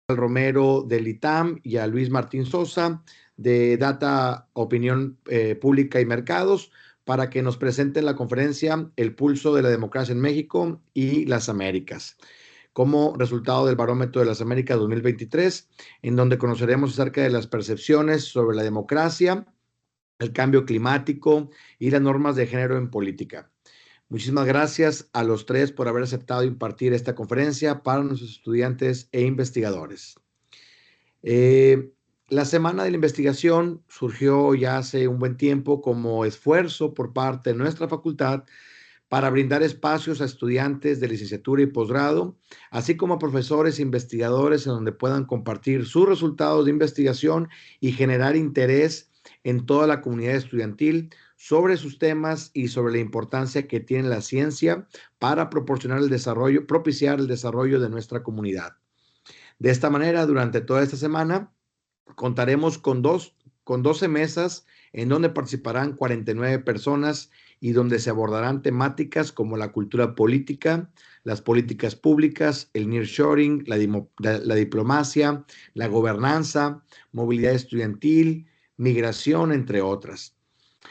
Romero del ITAM y a Luis Martín Sosa de Data, Opinión Pública y Mercados para que nos presenten la conferencia El pulso de la democracia en México y las Américas, como resultado del Barómetro de las Américas 2023, en donde conoceremos acerca de las percepciones sobre la democracia, el cambio climático y las normas de género en política. Muchísimas gracias a los tres por haber aceptado impartir esta conferencia para nuestros estudiantes e investigadores. La Semana de la Investigación surgió ya hace un buen tiempo como esfuerzo por parte de nuestra facultad para brindar espacios a estudiantes de licenciatura y posgrado, así como a profesores e investigadores en donde puedan compartir sus resultados de investigación y generar interés en toda la comunidad estudiantil sobre sus temas y sobre la importancia que tiene la ciencia para proporcionar el desarrollo, propiciar el desarrollo de nuestra comunidad. De esta manera, durante toda esta semana, contaremos con 12 mesas en donde participarán 49 personas y donde se abordarán temáticas como la cultura política, las políticas públicas, el nearshoring, la diplomacia, la gobernanza, movilidad estudiantil, migración, entre otras.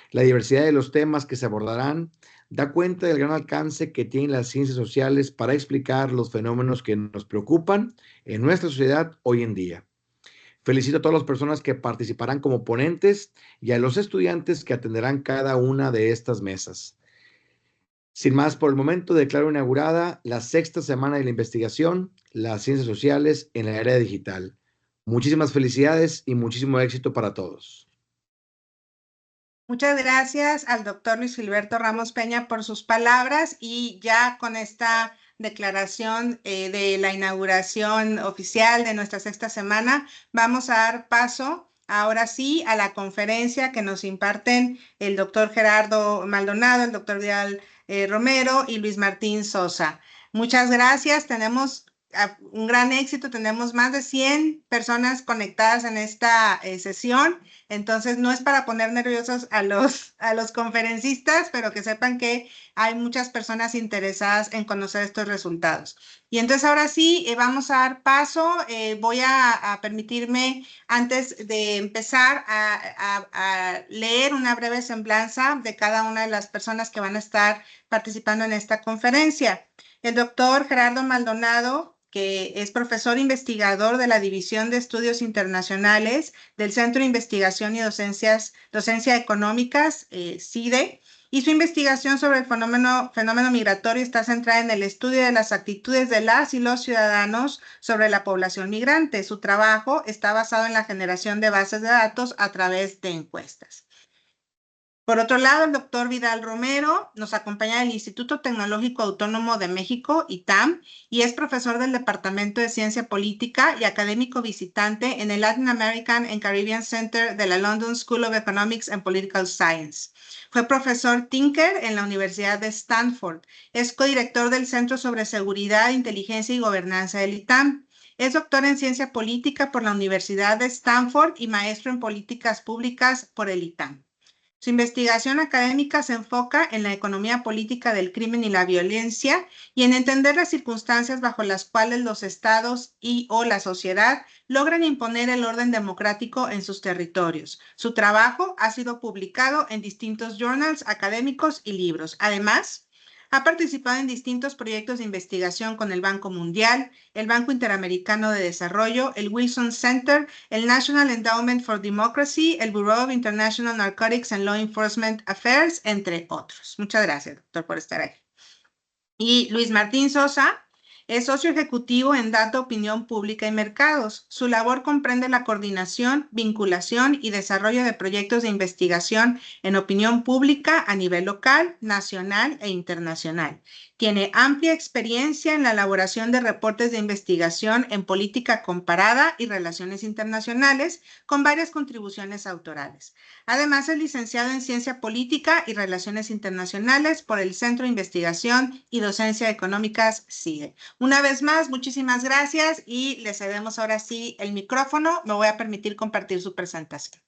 La diversidad de los temas que se abordarán da cuenta del gran alcance que tienen las ciencias sociales para explicar los fenómenos que nos preocupan en nuestra sociedad hoy en día. Felicito a todas las personas que participarán como ponentes y a los estudiantes que atenderán cada una de estas mesas. Sin más por el momento, declaro inaugurada la 6ª Semana de la Investigación, las Ciencias Sociales en la Era Digital. Muchísimas felicidades y muchísimo éxito para todos. Muchas gracias al doctor Luis Gilberto Ramos Peña por sus palabras, y ya con esta declaración de la inauguración oficial de nuestra 6ª semana, vamos a dar paso ahora sí a la conferencia que nos imparten el doctor Gerardo Maldonado, el doctor Vidal Romero y Luis Martín Sosa. Muchas gracias, tenemos un gran éxito, tenemos más de 100 personas conectadas en esta sesión. Entonces, no es para poner nerviosos a los conferencistas, pero que sepan que hay muchas personas interesadas en conocer estos resultados. Y entonces, ahora sí, vamos a dar paso. Voy a permitirme, antes de empezar, a leer una breve semblanza de cada una de las personas que van a estar participando en esta conferencia. El doctor Gerardo Maldonado, que es profesor investigador de la División de Estudios Internacionales del Centro de Investigación y Docencia Económicas, CIDE, y su investigación sobre el fenómeno migratorio está centrada en el estudio de las actitudes de las y los ciudadanos sobre la población migrante. Su trabajo está basado en la generación de bases de datos a través de encuestas. Por otro lado, el doctor Vidal Romero nos acompaña del Instituto Tecnológico Autónomo de México, ITAM, y es profesor del Departamento de Ciencia Política y académico visitante en el Latin American and Caribbean Center de la London School of Economics and Political Science. Fue profesor Tinker en la Universidad de Stanford. Es codirector del Centro sobre Seguridad, Inteligencia y Gobernanza del ITAM. Es doctor en Ciencia Política por la Universidad de Stanford y maestro en Políticas Públicas por el ITAM. Su investigación académica se enfoca en la economía política del crimen y la violencia y en entender las circunstancias bajo las cuales los estados y/o la sociedad logran imponer el orden democrático en sus territorios. Su trabajo ha sido publicado en distintos journals académicos y libros. Además, ha participado en distintos proyectos de investigación con el Banco Mundial, el Banco Interamericano de Desarrollo, el Wilson Center, el National Endowment for Democracy, el Bureau of International Narcotics and Law Enforcement Affairs, entre otros. Muchas gracias, doctor, por estar aquí. Y Luis Martín Sosa es socio ejecutivo en Data, Opinión Pública y Mercados. Su labor comprende la coordinación, vinculación y desarrollo de proyectos de investigación en opinión pública a nivel local, nacional e internacional. Tiene amplia experiencia en la elaboración de reportes de investigación en política comparada y relaciones internacionales, con varias contribuciones autorales. Además, es licenciado en Ciencia Política y Relaciones Internacionales por el Centro de Investigación y Docencia Económicas, CIDE. Una vez más, muchísimas gracias y le cedemos ahora sí el micrófono. Me voy a permitir compartir su presentación.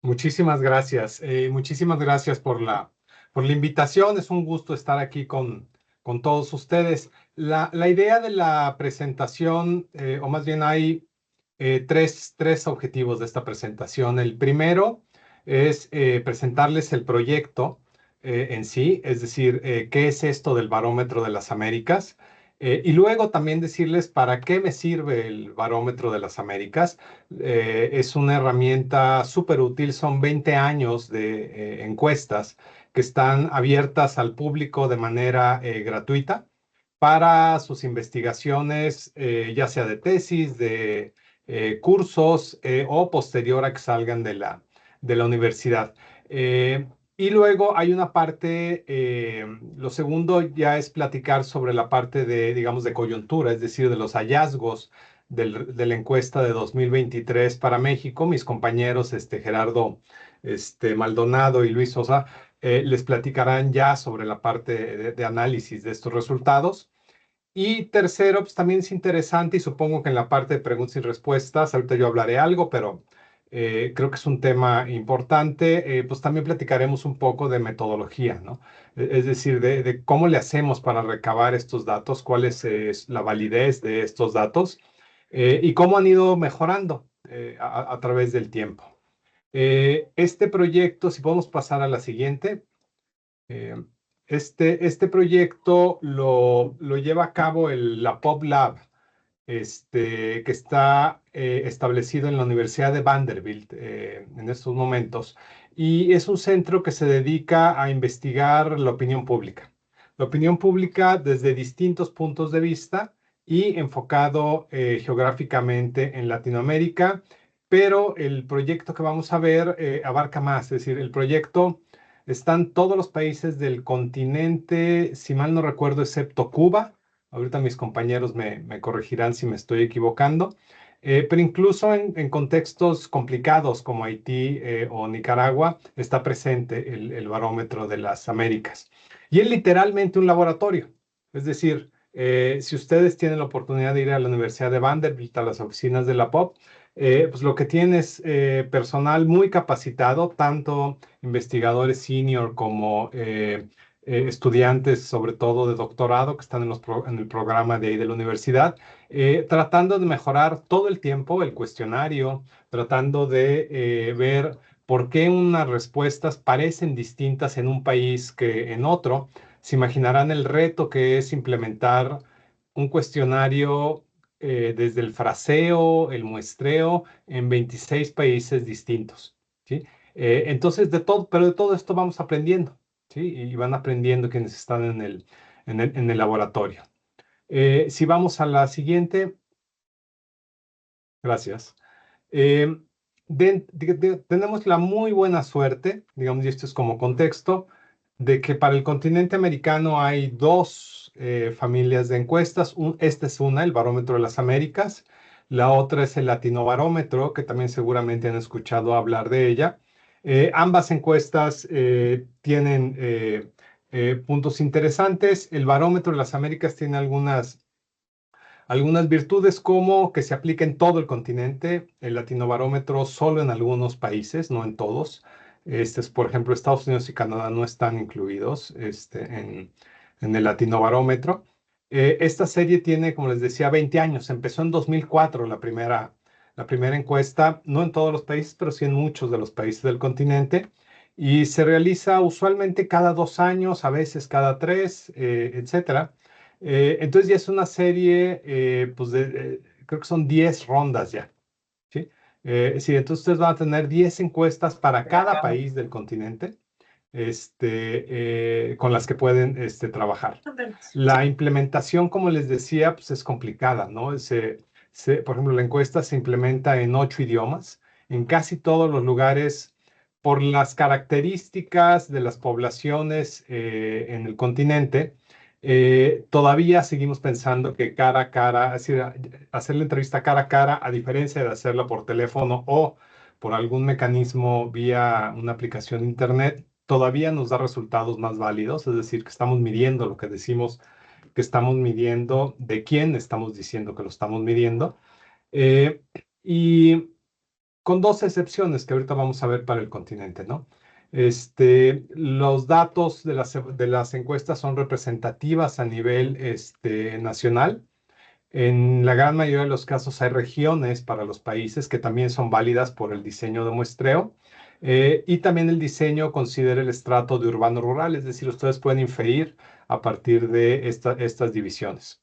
Muchísimas gracias. Muchísimas gracias por la invitación. Es un gusto estar aquí con con todos ustedes. La idea de la presentación, o más bien hay tres objetivos de esta presentación. El primero es presentarles el proyecto en sí, es decir, qué es esto del Barómetro de las Américas. Y luego también decirles para qué me sirve el Barómetro de las Américas. Es una herramienta súper útil, son 20 años de encuestas que están abiertas al público de manera gratuita para sus investigaciones, ya sea de tesis, de cursos o posterior a que salgan de la universidad. Y luego hay una parte, lo segundo ya es platicar sobre la parte de, digamos, de coyuntura, es decir, de los hallazgos de la encuesta de 2023 para México. Mis compañeros, Gerardo Maldonado y Luis Sosa, les platicarán ya sobre la parte de análisis de estos resultados. Y tercero, pues también es interesante y supongo que en la parte de preguntas y respuestas, ahorita yo hablaré algo, pero creo que es un tema importante, pues también platicaremos un poco de metodología, ¿no? Es decir, de cómo le hacemos para recabar estos datos, cuál es la validez de estos datos y cómo han ido mejorando a través del tiempo. Este proyecto, si podemos pasar a la siguiente. Eh, este proyecto lo lleva a cabo la Pop Lab, que está establecido en la Universidad de Vanderbilt en estos momentos. Y es un centro que se dedica a investigar la opinión pública. La opinión pública desde distintos puntos de vista y enfocado geográficamente en Latinoamérica, pero el proyecto que vamos a ver abarca más, es decir, el proyecto están todos los países del continente, si mal no recuerdo, excepto Cuba. Ahorita mis compañeros me corregirán si me estoy equivocando. Pero incluso en contextos complicados como Haití o Nicaragua está presente el Barómetro de las Américas. Y es literalmente un laboratorio. Es decir, si ustedes tienen la oportunidad de ir a la Universidad de Vanderbilt, a las oficinas de la POP, pues lo que tiene es personal muy capacitado, tanto investigadores senior como estudiantes, sobre todo de doctorado, que están en el programa de ahí de la universidad, tratando de mejorar todo el tiempo el cuestionario, tratando de ver por qué unas respuestas parecen distintas en un país que en otro. Se imaginarán el reto que es implementar un cuestionario desde el fraseo, el muestreo, en 26 países distintos, ¿sí? Entonces, pero de todo esto vamos aprendiendo, ¿sí? Y van aprendiendo quienes están en el laboratorio. Si vamos a la siguiente, gracias. Eh, tenemos la muy buena suerte, digamos, y esto es como contexto, de que para el continente americano hay dos familias de encuestas. Esta es una, el Barómetro de las Américas. La otra es el Latinobarómetro, que también seguramente han escuchado hablar de ella. Ambas encuestas tienen puntos interesantes. El Barómetro de las Américas tiene algunas virtudes como que se aplica en todo el continente, el latinobarómetro solo en algunos países, no en todos. Por ejemplo, Estados Unidos y Canadá no están incluidos en el latinobarómetro. Esta serie tiene, como les decía, 20 años. Empezó en 2004 la primera encuesta, no en todos los países, pero sí en muchos de los países del continente. Y se realiza usualmente cada 2 años, a veces cada 3, etcétera. Entonces ya es una serie, pues creo que son 10 rondas ya, ¿sí? Sí, entonces ustedes van a tener 10 encuestas para cada país del continente, con las que pueden trabajar. La implementación, como les decía, pues es complicada, ¿no? Por ejemplo, la encuesta se implementa en 8 idiomas, en casi todos los lugares, por las características de las poblaciones en el continente. Todavía seguimos pensando que cara a cara, es decir, hacer la entrevista cara a cara, a diferencia de hacerla por teléfono o por algún mecanismo vía una aplicación de internet, todavía nos da resultados más válidos, es decir, que estamos midiendo lo que decimos que estamos midiendo, de quién estamos diciendo que lo estamos midiendo, y con dos excepciones que ahorita vamos a ver para el continente, ¿no? Los datos de las encuestas son representativas a nivel nacional. En la gran mayoría de los casos hay regiones para los países que también son válidas por el diseño de muestreo. Y también el diseño considera el estrato de urbano-rural, es decir, ustedes pueden inferir a partir de estas divisiones.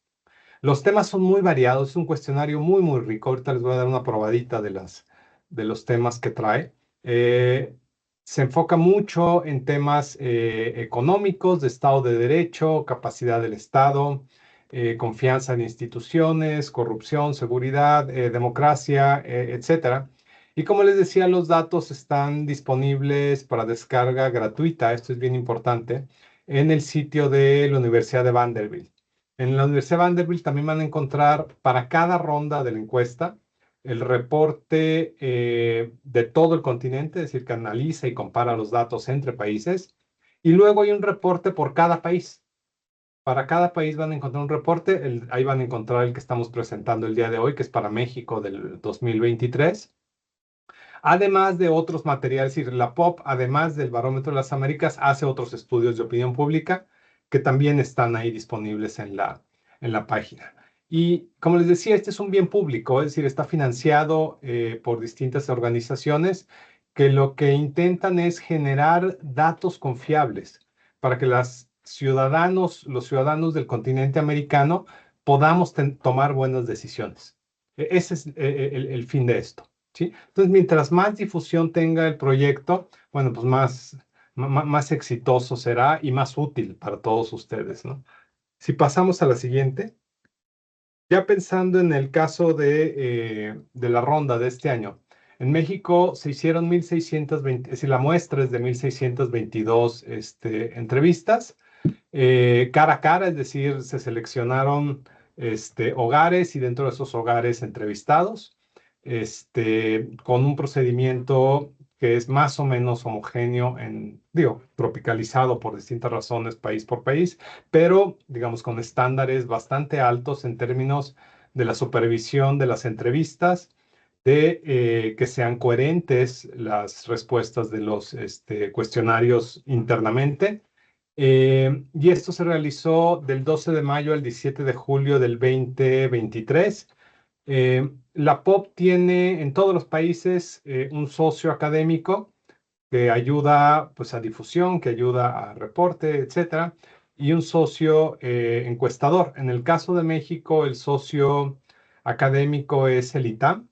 Los temas son muy variados, es un cuestionario muy, muy rico. Ahorita les voy a dar una probadita de los temas que trae. Se enfoca mucho en temas económicos, de Estado de Derecho, capacidad del Estado, confianza en instituciones, corrupción, seguridad, democracia, etcétera. Y como les decía, los datos están disponibles para descarga gratuita, esto es bien importante, en el sitio de la Universidad de Vanderbilt. En la Universidad de Vanderbilt también van a encontrar para cada ronda de la encuesta el reporte de todo el continente, es decir, que analiza y compara los datos entre países. Y luego hay un reporte por cada país. Para cada país van a encontrar un reporte. Ahí van a encontrar el que estamos presentando el día de hoy, que es para México del 2023. Además de otros materiales, y la POP, además del Barómetro de las Américas, hace otros estudios de opinión pública que también están ahí disponibles en la página. Y como les decía, este es un bien público, es decir, está financiado por distintas organizaciones que lo que intentan es generar datos confiables para que los ciudadanos del continente americano podamos tomar buenas decisiones. Ese es el fin de esto. ¿Sí? Entonces, mientras más difusión tenga el proyecto, bueno, pues más exitoso será y más útil para todos ustedes, ¿no? Si pasamos a la siguiente, ya pensando en el caso de la ronda de este año, en México se hicieron 1,620, es decir, la muestra es de 1,622 entrevistas, cara a cara, es decir, se seleccionaron hogares y dentro de esos hogares entrevistados, con un procedimiento que es más o menos homogéneo tropicalizado por distintas razones, país por país, pero, digamos, con estándares bastante altos en términos de la supervisión de las entrevistas, de que sean coherentes las respuestas de los cuestionarios internamente. Y esto se realizó del 12 de mayo al 17 de julio del 2023. La POP tiene en todos los países un socio académico que ayuda pues, a difusión, que ayuda a reporte, etcétera, y un socio encuestador. En el caso de México, el socio académico es el ITAM,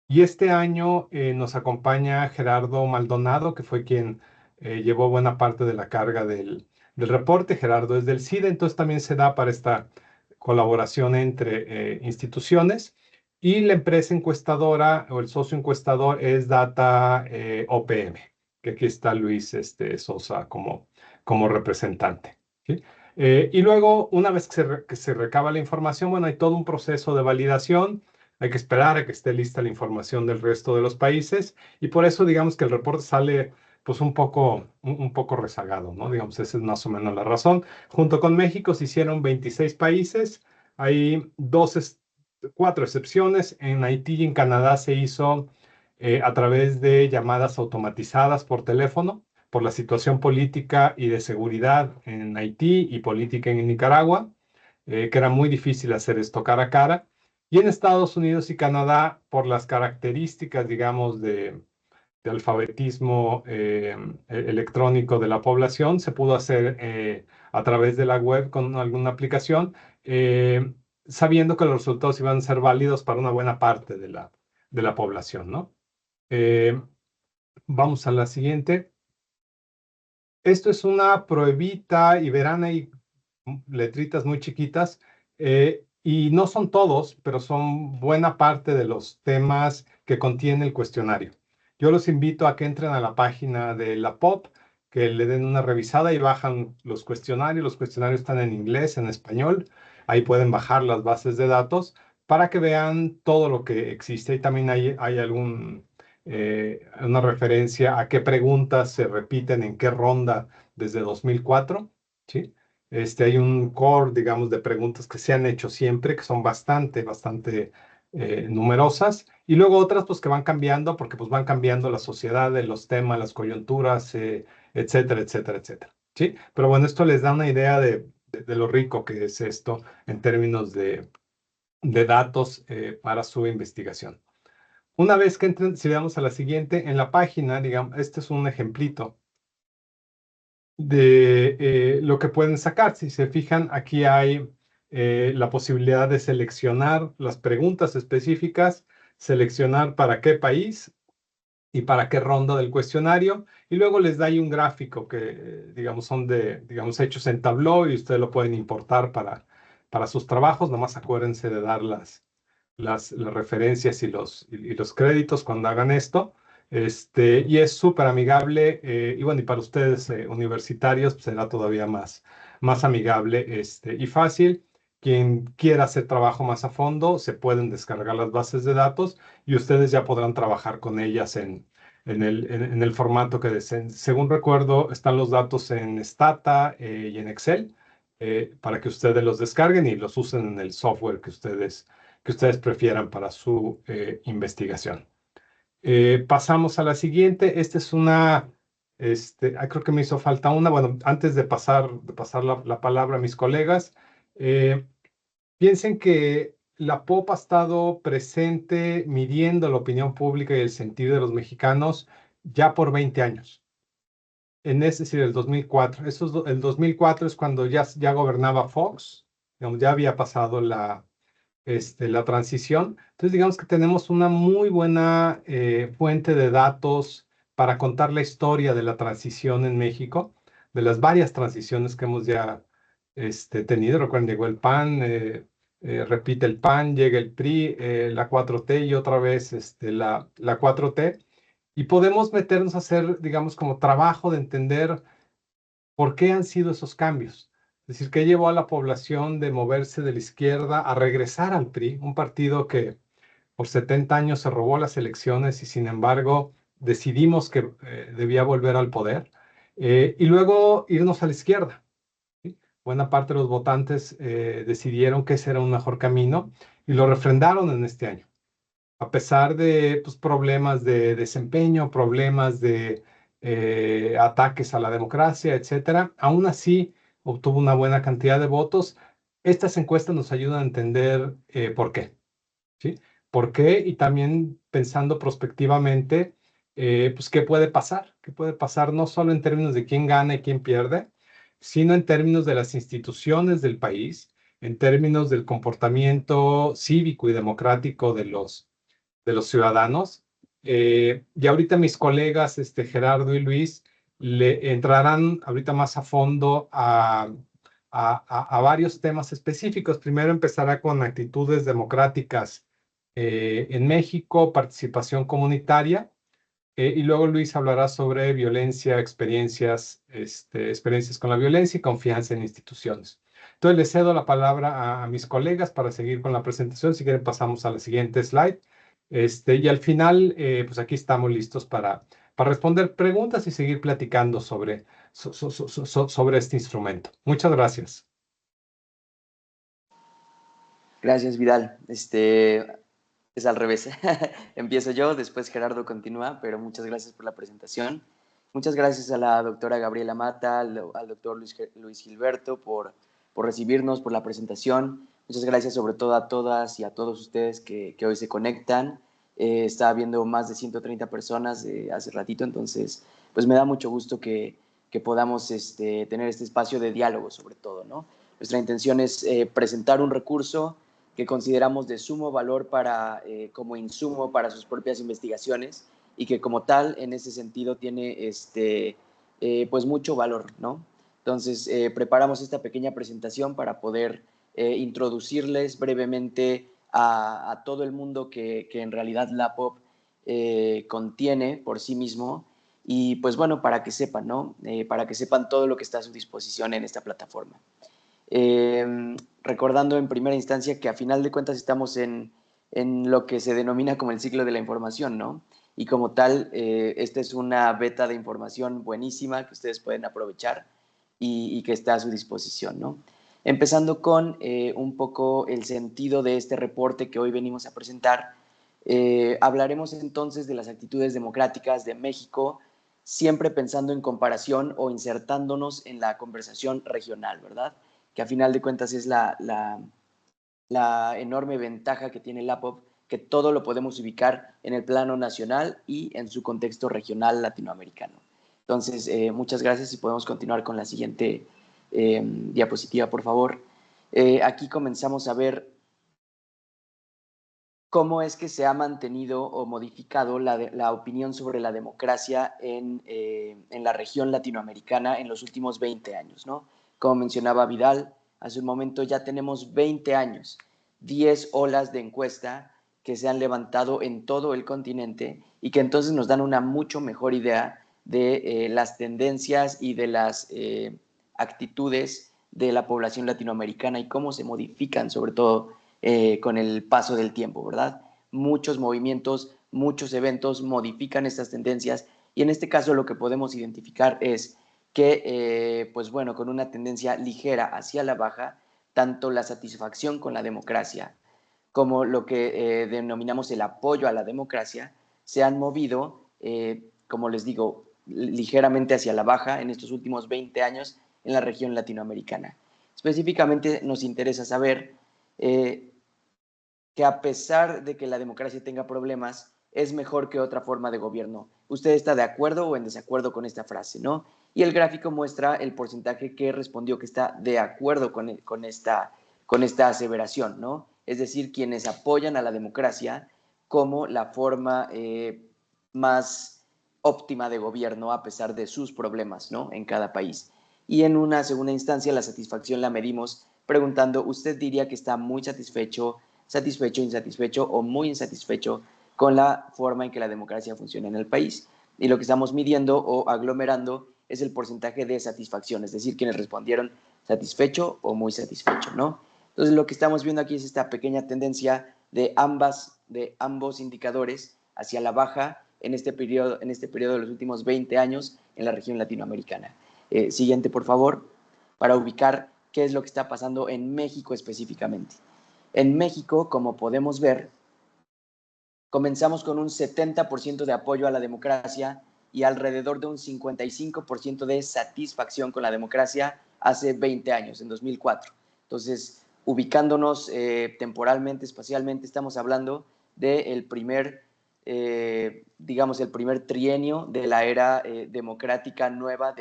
y este año nos acompaña Gerardo Maldonado, que fue quien llevó buena parte de la carga del reporte. Gerardo es del CIDE, entonces también se da para esta colaboración entre instituciones. Y la empresa encuestadora o el socio encuestador es Data OPM, que aquí está Luis Sosa como representante. ¿Sí? Y luego, una vez que se recaba la información, bueno, hay todo un proceso de validación. Hay que esperar a que esté lista la información del resto de los países y por eso digamos que el reporte sale pues un poco rezagado, ¿no? Digamos, esa es más o menos la razón. Junto con México se hicieron 26 países, hay 4 excepciones. En Haití y en Canadá se hizo a través de llamadas automatizadas por teléfono por la situación política y de seguridad en Haití y política en Nicaragua, que era muy difícil hacer esto cara a cara. Y en Estados Unidos y Canadá, por las características, digamos, de alfabetismo electrónico de la población, se pudo hacer a través de la web con alguna aplicación, sabiendo que los resultados iban a ser válidos para una buena parte de la población, ¿no? Vamos a la siguiente. Esto es una pruebita y verán ahí letritas muy chiquitas. Y no son todos, pero son buena parte de los temas que contiene el cuestionario. Yo los invito a que entren a la página de la POP, que le den una revisada y bajan los cuestionarios. Los cuestionarios están en inglés, en español. Ahí pueden bajar las bases de datos para que vean todo lo que existe. Y también hay una referencia a qué preguntas se repiten en qué ronda desde 2004, ¿sí? Hay un core, digamos, de preguntas que se han hecho siempre, que son bastante numerosas, y luego otras pues que van cambiando porque pues van cambiando la sociedad, los temas, las coyunturas, etcétera, etcétera, etcétera. ¿Sí? Pero bueno, esto les da una idea de lo rico que es esto en términos de datos para su investigación. Una vez que entren, si vamos a la siguiente, en la página, digamos, este es un ejemplito de lo que pueden sacar. Si se fijan, aquí hay la posibilidad de seleccionar las preguntas específicas, seleccionar para qué país y para qué ronda del cuestionario, y luego les da ahí un gráfico que, digamos, son digamos, hechos en Tableau y ustedes lo pueden importar para sus trabajos. Nomás acuérdense de dar las referencias y los créditos cuando hagan esto. Y es súper amigable, y bueno, y para ustedes universitarios pues, será todavía más amigable y fácil. Quien quiera hacer trabajo más a fondo, se pueden descargar las bases de datos y ustedes ya podrán trabajar con ellas en el formato que deseen. Según recuerdo, están los datos en Stata y en Excel para que ustedes los descarguen y los usen en el software que ustedes prefieran para su investigación. Pasamos a la siguiente. Esta es una, creo que me hizo falta una. Bueno, antes de pasar la palabra a mis colegas, piensen que la POP ha estado presente midiendo la opinión pública y el sentido de los mexicanos ya por 20 años. Es decir, el 2004. El 2004 es cuando ya gobernaba Fox, digamos, ya había pasado la transición. Entonces, digamos que tenemos una muy buena fuente de datos para contar la historia de la transición en México, de las varias transiciones que hemos ya tenido. Recuerden, llegó el PAN, repite el PAN, llega el PRI, la 4T y otra vez la 4T. Y podemos meternos a hacer, digamos, como trabajo de entender por qué han sido esos cambios. Es decir, qué llevó a la población de moverse de la izquierda a regresar al PRI, un partido que por 70 años se robó las elecciones y sin embargo decidimos que debía volver al poder, y luego irnos a la izquierda. ¿Sí? Buena parte de los votantes decidieron que ese era un mejor camino y lo refrendaron en este año. A pesar de pues, problemas de desempeño, problemas de ataques a la democracia, etcétera, aún así obtuvo una buena cantidad de votos. Estas encuestas nos ayudan a entender por qué, ¿sí? ¿Por qué? Y también pensando prospectivamente, pues, ¿qué puede pasar? ¿Qué puede pasar no solo en términos de quién gana y quién pierde, sino en términos de las instituciones del país, en términos del comportamiento cívico y democrático de los ciudadanos? Y ahorita mis colegas, Gerardo y Luis, le entrarán ahorita más a fondo a varios temas específicos. Primero empezará con actitudes democráticas en México, participación comunitaria, y luego Luis hablará sobre violencia, experiencias con la violencia y confianza en instituciones. Entonces, les cedo la palabra a mis colegas para seguir con la presentación. Si quieren, pasamos a la siguiente slide. Y al final, pues aquí estamos listos para responder preguntas y seguir platicando sobre este instrumento. Muchas gracias. Gracias, Vidal. Es al revés. Empiezo yo, después Gerardo continúa, pero muchas gracias por la presentación. Muchas gracias a la doctora Gabriela Mata, al doctor Luis Gilberto por recibirnos, por la presentación. Muchas gracias sobre todo a todas y a todos ustedes que hoy se conectan. Estaba viendo más de 130 personas hace ratito, entonces pues me da mucho gusto que podamos tener este espacio de diálogo sobre todo, ¿no? Nuestra intención es presentar un recurso que consideramos de sumo valor como insumo para sus propias investigaciones y que como tal, en ese sentido, tiene pues mucho valor, ¿no? Entonces, preparamos esta pequeña presentación para poder introducirles brevemente a todo el mundo que en realidad la POP contiene por sí mismo y pues bueno, para que sepan, ¿no? Para que sepan todo lo que está a su disposición en esta plataforma. Recordando en primera instancia que a final de cuentas estamos en lo que se denomina como el ciclo de la información, ¿no? Y como tal, esta es una beta de información buenísima que ustedes pueden aprovechar y que está a su disposición, ¿no? Empezando con un poco el sentido de este reporte que hoy venimos a presentar. Hablaremos entonces de las actitudes democráticas de México, siempre pensando en comparación o insertándonos en la conversación regional, ¿verdad? Que a final de cuentas es la enorme ventaja que tiene la POP, que todo lo podemos ubicar en el plano nacional y en su contexto regional latinoamericano. Entonces, muchas gracias y podemos continuar con la siguiente diapositiva, por favor. Aquí comenzamos a ver cómo es que se ha mantenido o modificado la opinión sobre la democracia en la región latinoamericana en los últimos 20 años, ¿no? Como mencionaba Vidal, hace un momento ya tenemos 20 años, 10 olas de encuesta que se han levantado en todo el continente y que entonces nos dan una mucho mejor idea de las tendencias y de las actitudes de la población latinoamericana y cómo se modifican, sobre todo con el paso del tiempo, ¿verdad? Muchos movimientos, muchos eventos modifican estas tendencias y en este caso lo que podemos identificar es que, pues bueno, con una tendencia ligera hacia la baja, tanto la satisfacción con la democracia como lo que denominamos el apoyo a la democracia se han movido, como les digo, ligeramente hacia la baja en estos últimos 20 años en la región latinoamericana. Específicamente nos interesa saber que a pesar de que la democracia tenga problemas, es mejor que otra forma de gobierno. ¿Usted está de acuerdo o en desacuerdo con esta frase, no? Y el gráfico muestra el porcentaje que respondió que está de acuerdo con esta aseveración, ¿no? Es decir, quienes apoyan a la democracia como la forma más óptima de gobierno a pesar de sus problemas, ¿no? En cada país. Y en una segunda instancia, la satisfacción la medimos preguntando, ¿usted diría que está muy satisfecho, insatisfecho o muy insatisfecho con la forma en que la democracia funciona en el país? Y lo que estamos midiendo o aglomerando es el porcentaje de satisfacción, es decir, quienes respondieron satisfecho o muy satisfecho, ¿no? Entonces, lo que estamos viendo aquí es esta pequeña tendencia de ambos indicadores hacia la baja en este periodo de los últimos 20 años en la región latinoamericana. Siguiente, por favor, para ubicar qué es lo que está pasando en México específicamente. En México, como podemos ver, comenzamos con un 70% de apoyo a la democracia y alrededor de un 55% de satisfacción con la democracia hace 20 años, en 2004. Entonces, ubicándonos temporalmente, espacialmente, estamos hablando del primer, digamos, el primer trienio de la era democrática nueva,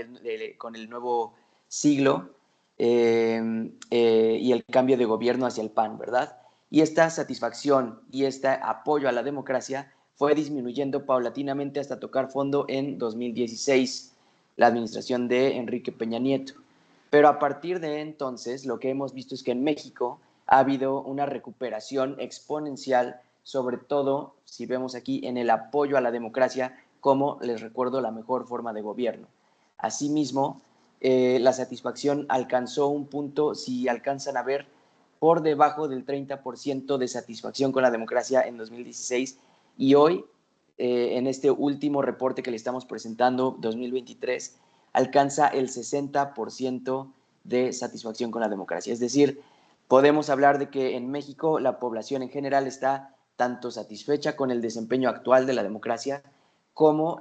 con el nuevo siglo y el cambio de gobierno hacia el PAN, ¿verdad? Y esta satisfacción y este apoyo a la democracia fue disminuyendo paulatinamente hasta tocar fondo en 2016, la administración de Enrique Peña Nieto. Pero a partir de entonces, lo que hemos visto es que en México ha habido una recuperación exponencial, sobre todo, si vemos aquí, en el apoyo a la democracia como, les recuerdo, la mejor forma de gobierno. Asimismo, la satisfacción alcanzó un punto, si alcanzan a ver, por debajo del 30% de satisfacción con la democracia en 2016 y hoy, en este último reporte que le estamos presentando, 2023, alcanza el 60% de satisfacción con la democracia. Es decir, podemos hablar de que en México la población en general está tanto satisfecha con el desempeño actual de la democracia como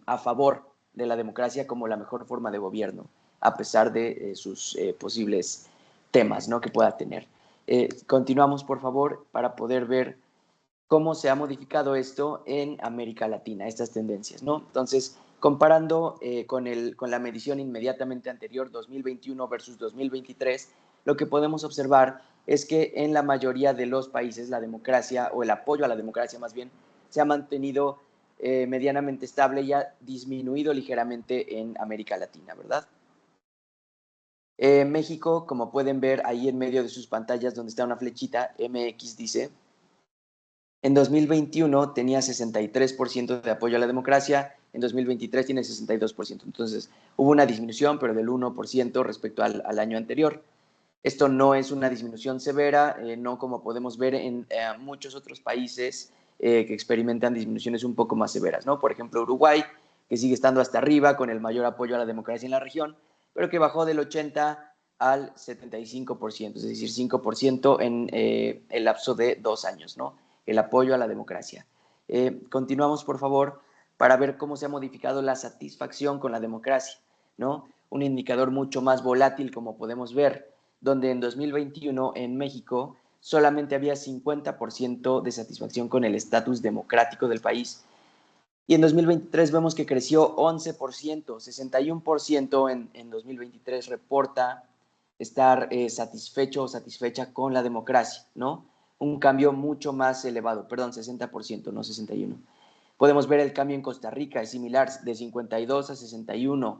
a favor de la democracia como la mejor forma de gobierno, a pesar de sus posibles temas, ¿no?, que pueda tener. Continuamos, por favor, para poder ver cómo se ha modificado esto en América Latina, estas tendencias, ¿no? Entonces, comparando con la medición inmediatamente anterior, 2021 versus 2023, lo que podemos observar es que en la mayoría de los países la democracia, o el apoyo a la democracia más bien, se ha mantenido medianamente estable y ha disminuido ligeramente en América Latina, ¿verdad? México, como pueden ver ahí en medio de sus pantallas donde está una flechita, MX dice, en 2021 tenía 63% de apoyo a la democracia, en 2023 tiene 62%. Entonces hubo una disminución, pero del 1% respecto al año anterior. Esto no es una disminución severa, no como podemos ver en muchos otros países que experimentan disminuciones un poco más severas, ¿no? Por ejemplo, Uruguay, que sigue estando hasta arriba con el mayor apoyo a la democracia en la región, pero que bajó del 80 al 75%, es decir, 5% en el lapso de 2 años, ¿no? El apoyo a la democracia. Continuamos, por favor, para ver cómo se ha modificado la satisfacción con la democracia, ¿no? Un indicador mucho más volátil, como podemos ver, donde en 2021 en México solamente había 50% de satisfacción con el estatus democrático del país. Y en 2023 vemos que creció 11%, 61% en 2023 reporta estar satisfecho o satisfecha con la democracia, ¿no? Un cambio mucho más elevado, perdón, 60%, no 61%. Podemos ver el cambio en Costa Rica, es similar, de 52 a 61%.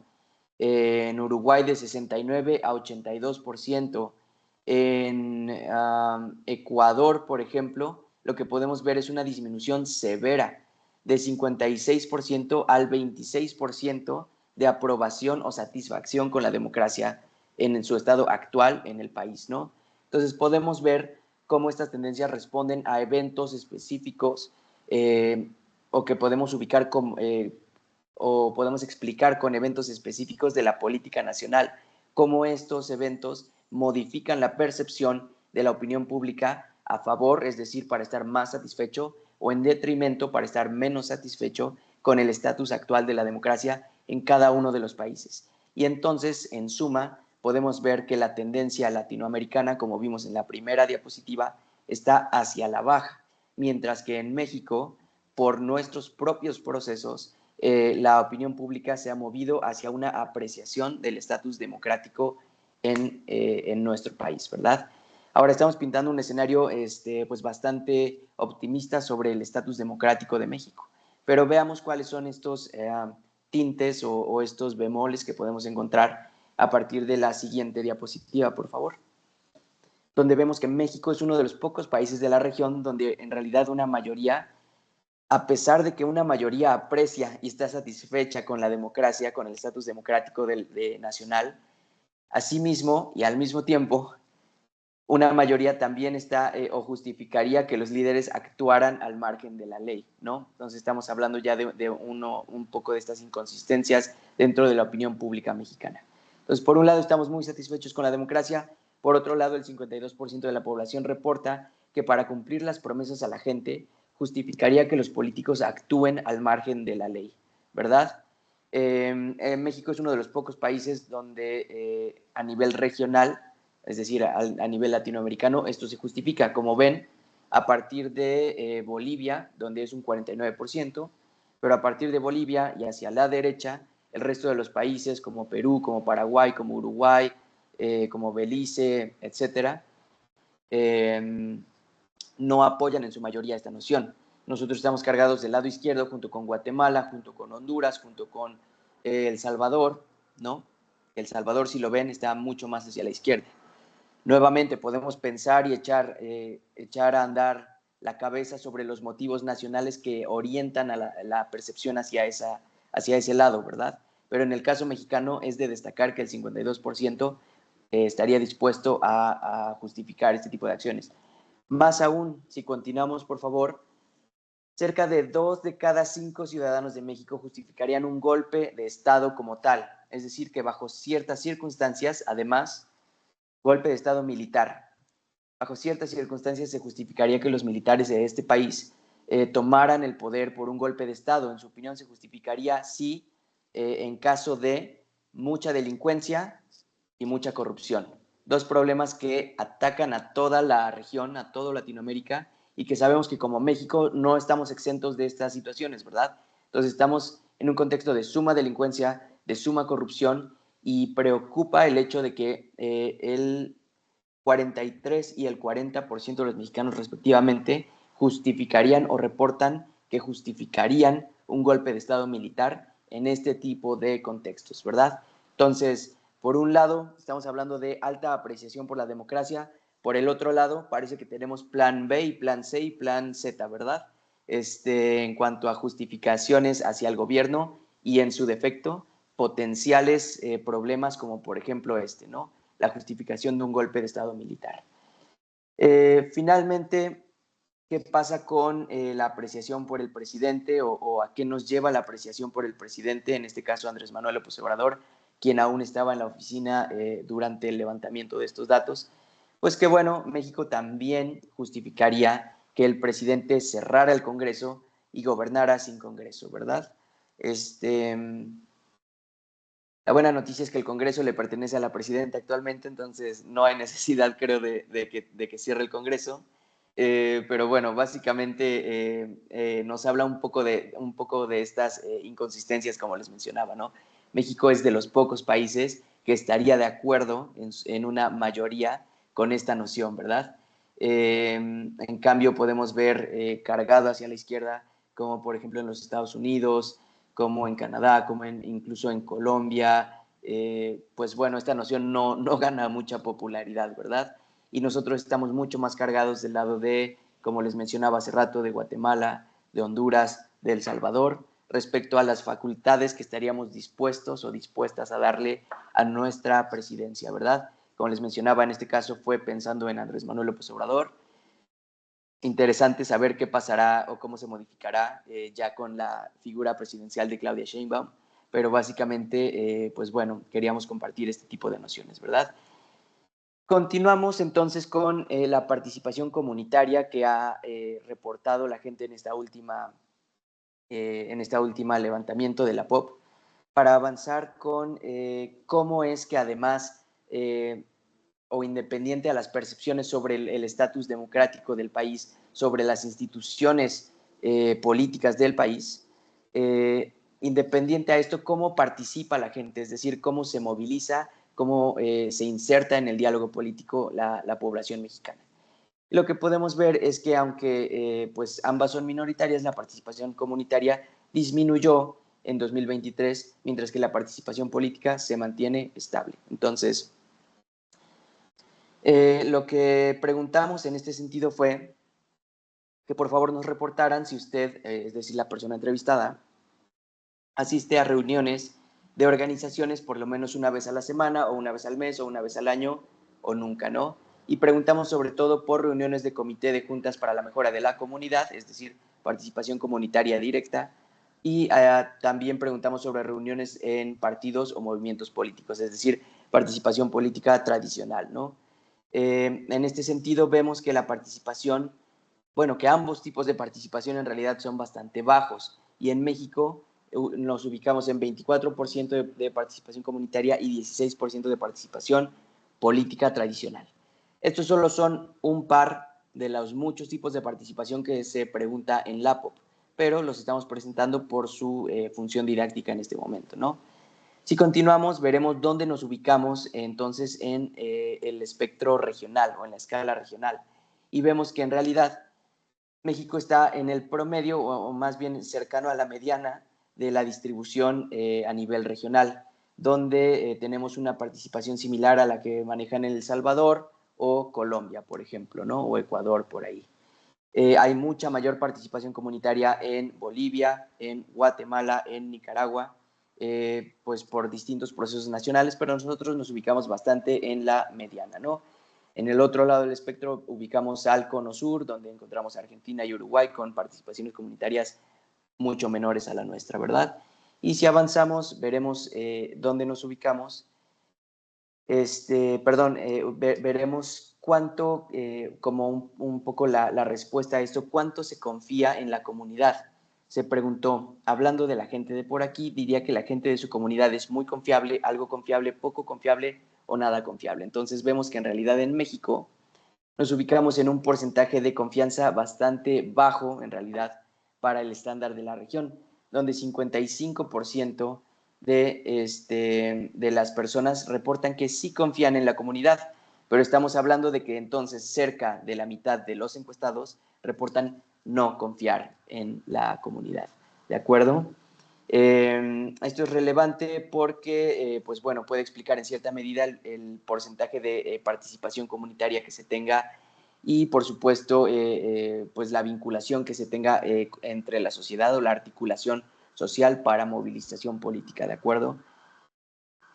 En Uruguay de 69 a 82%. En Ecuador, por ejemplo, lo que podemos ver es una disminución severa de 56% al 26% de aprobación o satisfacción con la democracia en su estado actual en el país, ¿no? Entonces podemos ver cómo estas tendencias responden a eventos específicos o que podemos ubicar como, o podemos explicar con eventos específicos de la política nacional, cómo estos eventos modifican la percepción de la opinión pública a favor, es decir, para estar más satisfecho, o en detrimento para estar menos satisfecho con el estatus actual de la democracia en cada uno de los países. Y entonces, en suma, podemos ver que la tendencia latinoamericana, como vimos en la primera diapositiva, está hacia la baja, mientras que en México, por nuestros propios procesos, la opinión pública se ha movido hacia una apreciación del estatus democrático en nuestro país, ¿verdad? Ahora estamos pintando un escenario pues bastante optimista sobre el estatus democrático de México, pero veamos cuáles son estos tintes o estos bemoles que podemos encontrar a partir de la siguiente diapositiva, por favor, donde vemos que México es uno de los pocos países de la región donde en realidad una mayoría, a pesar de que una mayoría aprecia y está satisfecha con la democracia, con el estatus democrático nacional, asimismo y al mismo tiempo, una mayoría también está o justificaría que los líderes actuaran al margen de la ley, ¿no? Entonces estamos hablando ya de un poco de estas inconsistencias dentro de la opinión pública mexicana. Entonces, por un lado estamos muy satisfechos con la democracia, por otro lado el 52% de la población reporta que para cumplir las promesas a la gente justificaría que los políticos actúen al margen de la ley, ¿verdad? México es uno de los pocos países donde a nivel regional, es decir, a nivel latinoamericano, esto se justifica, como ven, a partir de Bolivia, donde es un 49%, pero a partir de Bolivia y hacia la derecha, el resto de los países como Perú, como Paraguay, como Uruguay, como Belice, etcétera, no apoyan en su mayoría esta noción. Nosotros estamos cargados del lado izquierdo junto con Guatemala, junto con Honduras, junto con El Salvador, ¿no? El Salvador, si lo ven, está mucho más hacia la izquierda. Nuevamente podemos pensar y echar a andar la cabeza sobre los motivos nacionales que orientan a la percepción hacia ese lado, ¿verdad? Pero en el caso mexicano es de destacar que el 52% estaría dispuesto a justificar este tipo de acciones. Más aún, si continuamos, por favor, cerca de 2 de cada 5 ciudadanos de México justificarían un golpe de Estado como tal, es decir, que bajo ciertas circunstancias, además, golpe de Estado militar. Bajo ciertas circunstancias se justificaría que los militares de este país tomaran el poder por un golpe de Estado. En su opinión, se justificaría si en caso de mucha delincuencia y mucha corrupción. Dos problemas que atacan a toda la región, a toda Latinoamérica, y que sabemos que como México no estamos exentos de estas situaciones, ¿verdad? Entonces estamos en un contexto de suma delincuencia, de suma corrupción, y preocupa el hecho de que el 43 y el 40% de los mexicanos respectivamente justificarían o reportan que justificarían un golpe de Estado militar en este tipo de contextos, ¿verdad? Entonces, por un lado, estamos hablando de alta apreciación por la democracia, por el otro lado, parece que tenemos plan B y plan C y plan Z, ¿verdad? En cuanto a justificaciones hacia el gobierno y en su defecto, potenciales problemas como por ejemplo ¿no? La justificación de un golpe de Estado militar. Finalmente, ¿qué pasa con la apreciación por el presidente o a qué nos lleva la apreciación por el presidente, en este caso Andrés Manuel López Obrador? quien aún estaba en la oficina durante el levantamiento de estos datos, pues que bueno, México también justificaría que el presidente cerrara el Congreso y gobernara sin Congreso, ¿verdad? La buena noticia es que el Congreso le pertenece a la presidenta actualmente, entonces no hay necesidad, creo, de que cierre el Congreso. Pero bueno, básicamente nos habla un poco de estas inconsistencias, como les mencionaba, ¿no? México es de los pocos países que estaría de acuerdo en una mayoría con esta noción, ¿verdad? En cambio, podemos ver cargado hacia la izquierda, como por ejemplo en los Estados Unidos, como en Canadá, como incluso en Colombia, pues bueno, esta noción no gana mucha popularidad, ¿verdad? Y nosotros estamos mucho más cargados del lado de, como les mencionaba hace rato, de Guatemala, de Honduras, de El Salvador, respecto a las facultades que estaríamos dispuestos o dispuestas a darle a nuestra presidencia, ¿verdad? Como les mencionaba, en este caso fue pensando en Andrés Manuel López Obrador. Interesante saber qué pasará o cómo se modificará ya con la figura presidencial de Claudia Sheinbaum, pero básicamente, pues bueno, queríamos compartir este tipo de nociones, ¿verdad? Continuamos entonces con la participación comunitaria que ha reportado la gente en esta última levantamiento de la POP, para avanzar con cómo es que además o independiente a las percepciones sobre el estatus democrático del país, sobre las instituciones políticas del país, independiente a esto, cómo participa la gente, es decir, cómo se moviliza, cómo se inserta en el diálogo político la población mexicana. Lo que podemos ver es que aunque pues ambas son minoritarias, la participación comunitaria disminuyó en 2023, mientras que la participación política se mantiene estable. Entonces, lo que preguntamos en este sentido fue que por favor nos reportaran si usted, es decir, la persona entrevistada, asiste a reuniones de organizaciones por lo menos una vez a la semana, o una vez al mes, o una vez al año, o nunca, ¿no? Y preguntamos sobre todo por reuniones de comité de juntas para la mejora de la comunidad, es decir, participación comunitaria directa, y también preguntamos sobre reuniones en partidos o movimientos políticos, es decir, participación política tradicional, ¿no? En este sentido, vemos que la participación, bueno, que ambos tipos de participación en realidad son bastante bajos, y en México nos ubicamos en 24% de participación comunitaria y 16% de participación política tradicional. Estos solo son un par de los muchos tipos de participación que se pregunta en la POP, pero los estamos presentando por su función didáctica en este momento, ¿no? Si continuamos, veremos dónde nos ubicamos entonces en el espectro regional o en la escala regional. Y vemos que en realidad México está en el promedio, o más bien cercano a la mediana de la distribución a nivel regional, donde tenemos una participación similar a la que manejan El Salvador o Colombia, por ejemplo, ¿no? O Ecuador, por ahí. Hay mucha mayor participación comunitaria en Bolivia, en Guatemala, en Nicaragua, pues por distintos procesos nacionales, pero nosotros nos ubicamos bastante en la mediana, ¿no? En el otro lado del espectro ubicamos al Cono Sur, donde encontramos a Argentina y Uruguay con participaciones comunitarias mucho menores a la nuestra, ¿verdad? Y si avanzamos, veremos dónde nos ubicamos. Veremos cuánto, como un poco la respuesta a esto, cuánto se confía en la comunidad. Se preguntó, hablando de la gente de por aquí, diría que la gente de su comunidad es muy confiable, algo confiable, poco confiable o nada confiable. Entonces vemos que en realidad en México nos ubicamos en un porcentaje de confianza bastante bajo, en realidad, para el estándar de la región, donde 55% de las personas reportan que sí confían en la comunidad, pero estamos hablando de que entonces cerca de la mitad de los encuestados reportan no confiar en la comunidad. ¿De acuerdo? Esto es relevante porque, pues bueno, puede explicar en cierta medida el porcentaje de participación comunitaria que se tenga y, por supuesto, pues la vinculación que se tenga entre la sociedad o la articulación social para movilización política, ¿de acuerdo?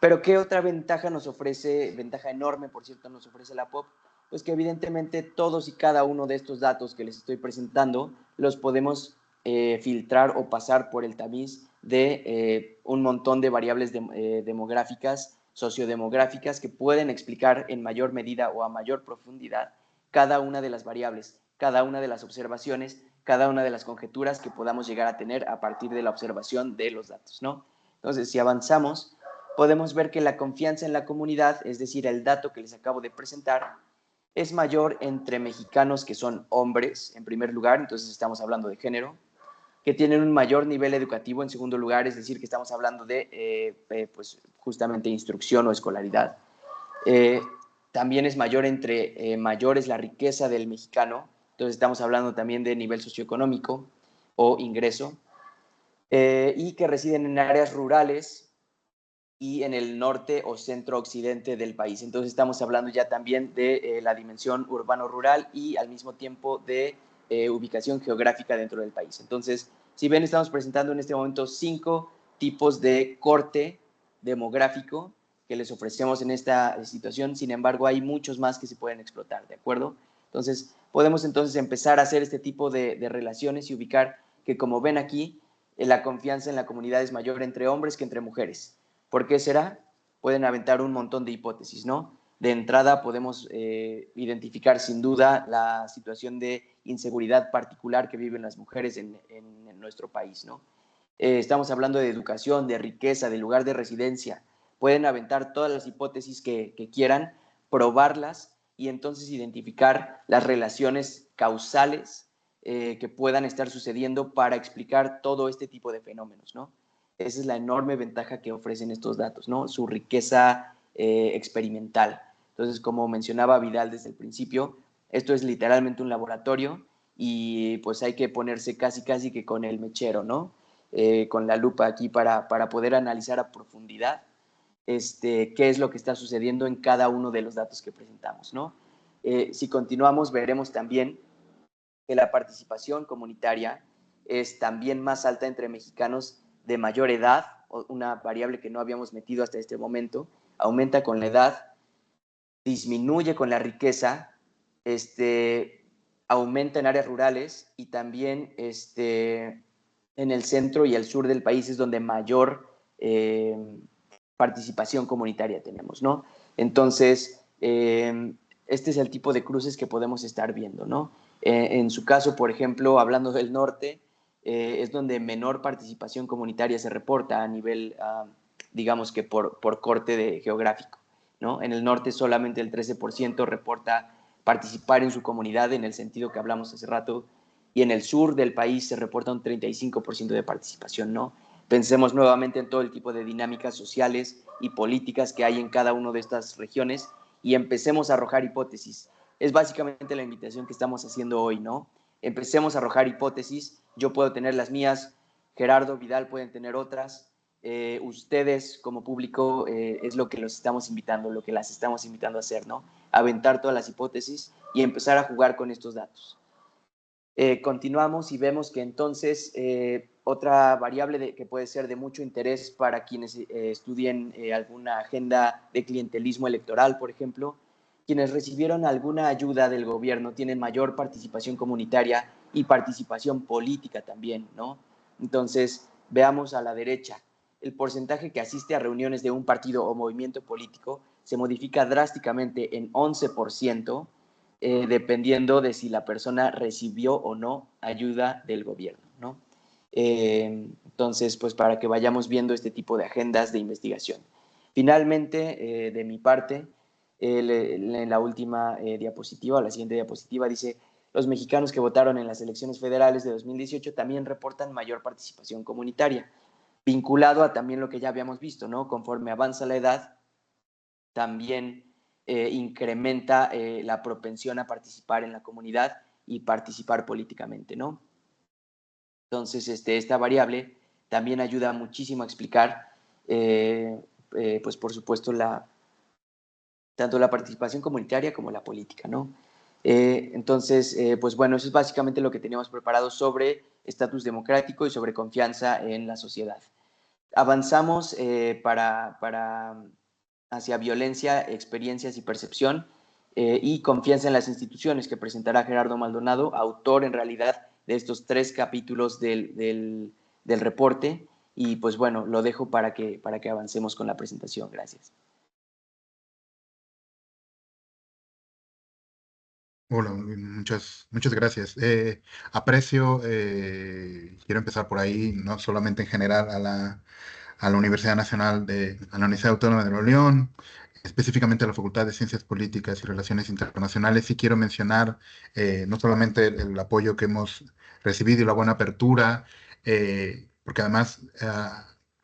Pero ¿qué otra ventaja nos ofrece, ventaja enorme, por cierto, nos ofrece la POP? Pues que evidentemente todos y cada uno de estos datos que les estoy presentando los podemos filtrar o pasar por el tamiz de un montón de variables demográficas, sociodemográficas, que pueden explicar en mayor medida o a mayor profundidad cada una de las variables, cada una de las observaciones, cada una de las conjeturas que podamos llegar a tener a partir de la observación de los datos, ¿no? Entonces, si avanzamos, podemos ver que la confianza en la comunidad, es decir, el dato que les acabo de presentar, es mayor entre mexicanos que son hombres, en primer lugar, entonces estamos hablando de género, que tienen un mayor nivel educativo, en segundo lugar, es decir, que estamos hablando de, pues, justamente instrucción o escolaridad. También es mayor entre mayores la riqueza del mexicano, entonces estamos hablando también de nivel socioeconómico o ingreso, y que residen en áreas rurales y en el norte o centro-occidente del país. Entonces estamos hablando ya también de la dimensión urbano-rural y al mismo tiempo de ubicación geográfica dentro del país. Entonces, si ven, estamos presentando en este momento 5 tipos de corte demográfico que les ofrecemos en esta situación. Sin embargo, hay muchos más que se pueden explotar, ¿de acuerdo? Entonces, podemos entonces empezar a hacer este tipo de relaciones y ubicar que, como ven aquí, la confianza en la comunidad es mayor entre hombres que entre mujeres. ¿Por qué será? Pueden aventar un montón de hipótesis, ¿no? De entrada podemos identificar sin duda la situación de inseguridad particular que viven las mujeres en nuestro país, ¿no? Estamos hablando de educación, de riqueza, de lugar de residencia. Pueden aventar todas las hipótesis que quieran, probarlas y entonces identificar las relaciones causales que puedan estar sucediendo para explicar todo este tipo de fenómenos, ¿no? Esa es la enorme ventaja que ofrecen estos datos, ¿no? Su riqueza experimental. Entonces, como mencionaba Vidal desde el principio, esto es literalmente un laboratorio y pues hay que ponerse casi que con el mechero, ¿no? Con la lupa aquí para poder analizar a profundidad qué es lo que está sucediendo en cada uno de los datos que presentamos, ¿no? Si continuamos, veremos también que la participación comunitaria es también más alta entre mexicanos de mayor edad, una variable que no habíamos metido hasta este momento, aumenta con la edad, disminuye con la riqueza, aumenta en áreas rurales y también en el centro y el sur del país es donde mayor participación comunitaria tenemos, ¿no? Entonces, este es el tipo de cruces que podemos estar viendo, ¿no? En su caso, por ejemplo, hablando del norte, es donde menor participación comunitaria se reporta a nivel, digamos que por corte geográfico, ¿no? En el norte solamente el 13% reporta participar en su comunidad en el sentido que hablamos hace rato, y en el sur del país se reporta un 35% de participación, ¿no? Pensemos nuevamente en todo el tipo de dinámicas sociales y políticas que hay en cada una de estas regiones y empecemos a arrojar hipótesis. Es básicamente la invitación que estamos haciendo hoy, ¿no? Empecemos a arrojar hipótesis. Yo puedo tener las mías, Gerardo, Vidal pueden tener otras. Ustedes como público es lo que los estamos invitando, lo que las estamos invitando a hacer, ¿no? Aventar todas las hipótesis y empezar a jugar con estos datos. Continuamos y vemos que entonces otra variable que puede ser de mucho interés para quienes estudien alguna agenda de clientelismo electoral, por ejemplo, quienes recibieron alguna ayuda del gobierno tienen mayor participación comunitaria y participación política también, ¿no? Entonces, veamos a la derecha. El porcentaje que asiste a reuniones de un partido o movimiento político se modifica drásticamente en 11%, dependiendo de si la persona recibió o no ayuda del gobierno, ¿no? Entonces, pues para que vayamos viendo este tipo de agendas de investigación. Finalmente, de mi parte, en la última diapositiva, la siguiente diapositiva, dice: los mexicanos que votaron en las elecciones federales de 2018 también reportan mayor participación comunitaria, vinculado a también lo que ya habíamos visto, ¿no? Conforme avanza la edad, también incrementa la propensión a participar en la comunidad y participar políticamente, ¿no? Entonces, esta variable también ayuda muchísimo a explicar, pues por supuesto, tanto la participación comunitaria como la política, ¿no? Entonces, pues bueno, eso es básicamente lo que teníamos preparado sobre estatus democrático y sobre confianza en la sociedad. Avanzamos hacia violencia, experiencias y percepción y confianza en las instituciones, que presentará Gerardo Maldonado, autor en realidad de estos 3 capítulos del reporte, Y pues bueno, lo dejo para que avancemos con la presentación. Gracias. Hola, muchas gracias. Aprecio, quiero empezar por ahí, no solamente en general a la Universidad Nacional a la Universidad Autónoma de Nuevo León, específicamente a la Facultad de Ciencias Políticas y Relaciones Internacionales, y quiero mencionar no solamente el apoyo que hemos recibido y la buena apertura, porque además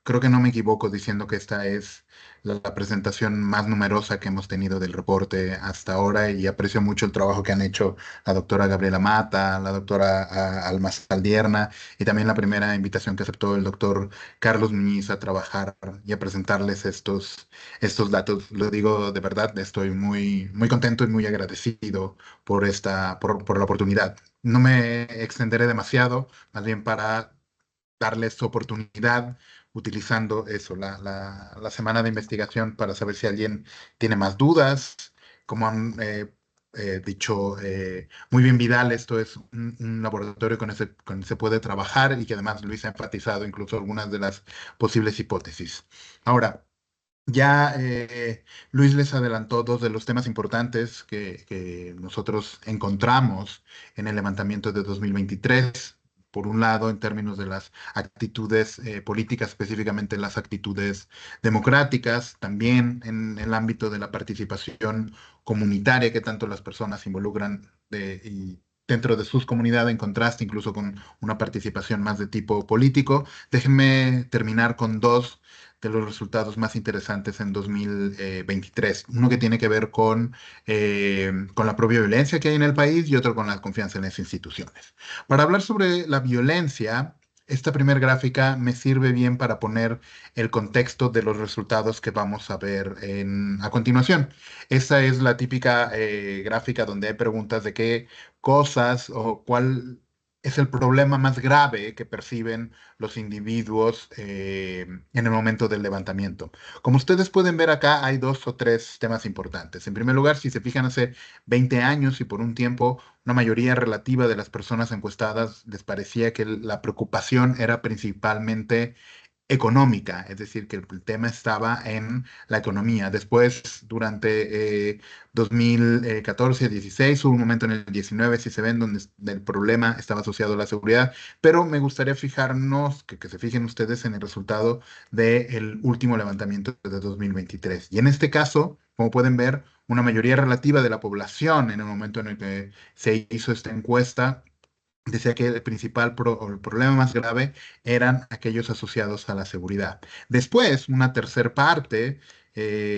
creo que no me equivoco diciendo que esta es la presentación más numerosa que hemos tenido del reporte hasta ahora, y aprecio mucho el trabajo que han hecho la doctora Gabriela Mata, la doctora Alma Saldierna, y también la primera invitación que aceptó el doctor Carlos Muñiz a trabajar y a presentarles estos datos. Lo digo de verdad, estoy muy contento y muy agradecido por la oportunidad. No me extenderé demasiado, más bien para darles oportunidad utilizando eso, la semana de investigación, para saber si alguien tiene más dudas. Como han dicho muy bien Vidal, esto es un laboratorio con el que se puede trabajar y que además Luis ha enfatizado incluso algunas de las posibles hipótesis. Ahora, ya Luis les adelantó dos de los temas importantes que nosotros encontramos en el levantamiento de 2023. Por un lado, en términos de las actitudes políticas, específicamente las actitudes democráticas, también en el ámbito de la participación comunitaria que tanto las personas involucran y dentro de sus comunidades, en contraste incluso con una participación más de tipo político. Déjenme terminar con dos de los resultados más interesantes en 2023. Uno que tiene que ver con la propia violencia que hay en el país, y otro con la confianza en las instituciones. Para hablar sobre la violencia, esta primera gráfica me sirve bien para poner el contexto de los resultados que vamos a ver a continuación. Esta es la típica gráfica donde hay preguntas de qué cosas o cuál es el problema más grave que perciben los individuos en el momento del levantamiento. Como ustedes pueden ver acá, hay dos o tres temas importantes. En primer lugar, si se fijan, hace 20 años y por un tiempo, una mayoría relativa de las personas encuestadas les parecía que la preocupación era principalmente económica, es decir, que el tema estaba en la economía. Después, durante 2014-16, hubo un momento en el 19, si se ven, donde el problema estaba asociado a la seguridad, pero me gustaría fijarnos, que se fijen ustedes en el resultado del último levantamiento de 2023. Y en este caso, como pueden ver, una mayoría relativa de la población en el momento en el que se hizo esta encuesta decía que el o el problema más grave eran aquellos asociados a la seguridad. Después, una tercera parte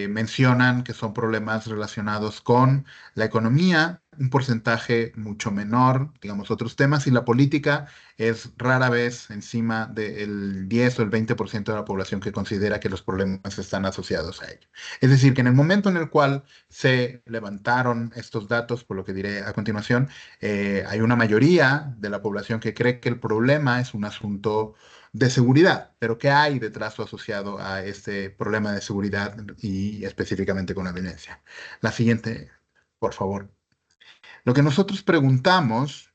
mencionan que son problemas relacionados con la economía, un porcentaje mucho menor, digamos, otros temas, y la política es rara vez encima del 10 o el 20% de la población que considera que los problemas están asociados a ello. Es decir, que en el momento en el cual se levantaron estos datos, por lo que diré a continuación, hay una mayoría de la población que cree que el problema es un asunto de seguridad, pero ¿qué hay detrás o asociado a este problema de seguridad y específicamente con la violencia? La siguiente, por favor. Lo que nosotros preguntamos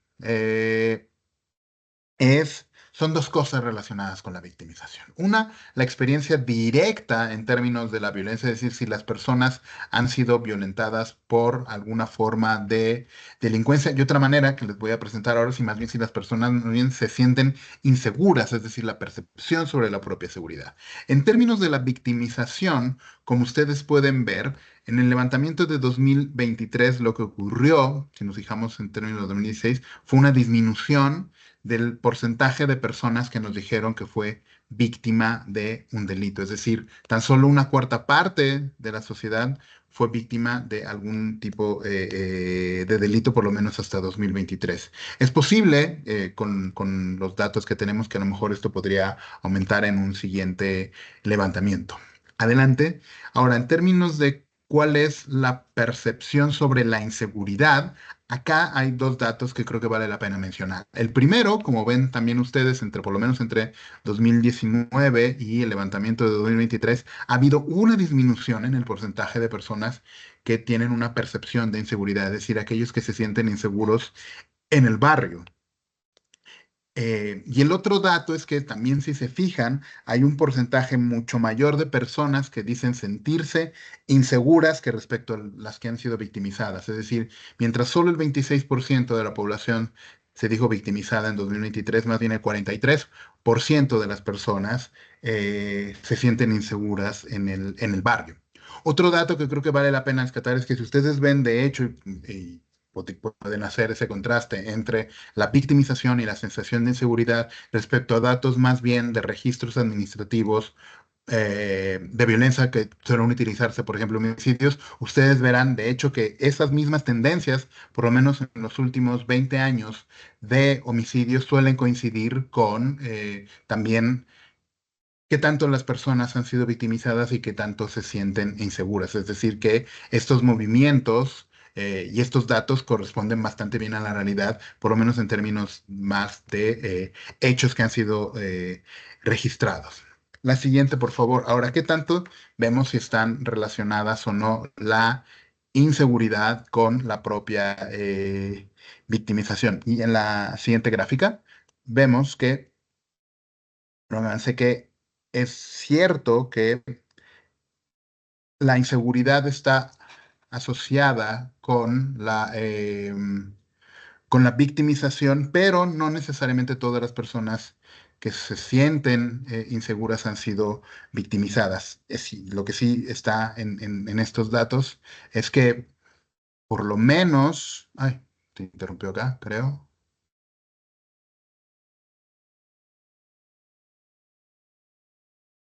son dos cosas relacionadas con la victimización. Una, la experiencia directa en términos de la violencia, es decir, si las personas han sido violentadas por alguna forma de delincuencia. Y otra manera que les voy a presentar ahora, si más bien si las personas más bien se sienten inseguras, es decir, la percepción sobre la propia seguridad. En términos de la victimización, como ustedes pueden ver, en el levantamiento de 2023 lo que ocurrió, si nos fijamos en términos de 2016, fue una disminución del porcentaje de personas que nos dijeron que fue víctima de un delito. Es decir, tan solo una cuarta parte de la sociedad fue víctima de algún tipo de delito, por lo menos hasta 2023. Es posible, con los datos que tenemos, que a lo mejor esto podría aumentar en un siguiente levantamiento. Adelante. Ahora, en términos de cuál es la percepción sobre la inseguridad, acá hay dos datos que creo que vale la pena mencionar. El primero, como ven también ustedes, por lo menos entre 2019 y el levantamiento de 2023, ha habido una disminución en el porcentaje de personas que tienen una percepción de inseguridad, es decir, aquellos que se sienten inseguros en el barrio. Y el otro dato es que también si se fijan, hay un porcentaje mucho mayor de personas que dicen sentirse inseguras que respecto a las que han sido victimizadas. Es decir, mientras solo el 26% de la población se dijo victimizada en 2023, más bien el 43% de las personas se sienten inseguras en el barrio. Otro dato que creo que vale la pena rescatar es que si ustedes ven, de hecho, pueden hacer ese contraste entre la victimización y la sensación de inseguridad respecto a datos más bien de registros administrativos de violencia que suelen utilizarse, por ejemplo, homicidios, ustedes verán, de hecho, que esas mismas tendencias, por lo menos en los últimos 20 años de homicidios, suelen coincidir con también qué tanto las personas han sido victimizadas y qué tanto se sienten inseguras. Es decir, que estos movimientos y estos datos corresponden bastante bien a la realidad, por lo menos en términos más de hechos que han sido registrados. La siguiente, por favor. Ahora, ¿qué tanto vemos si están relacionadas o no la inseguridad con la propia victimización? Y en la siguiente gráfica vemos que sé que es cierto que la inseguridad está asociada con la victimización, pero no necesariamente todas las personas que se sienten inseguras han sido victimizadas. Lo que sí está en estos datos es que por lo menos... Ay, te interrumpió acá, creo.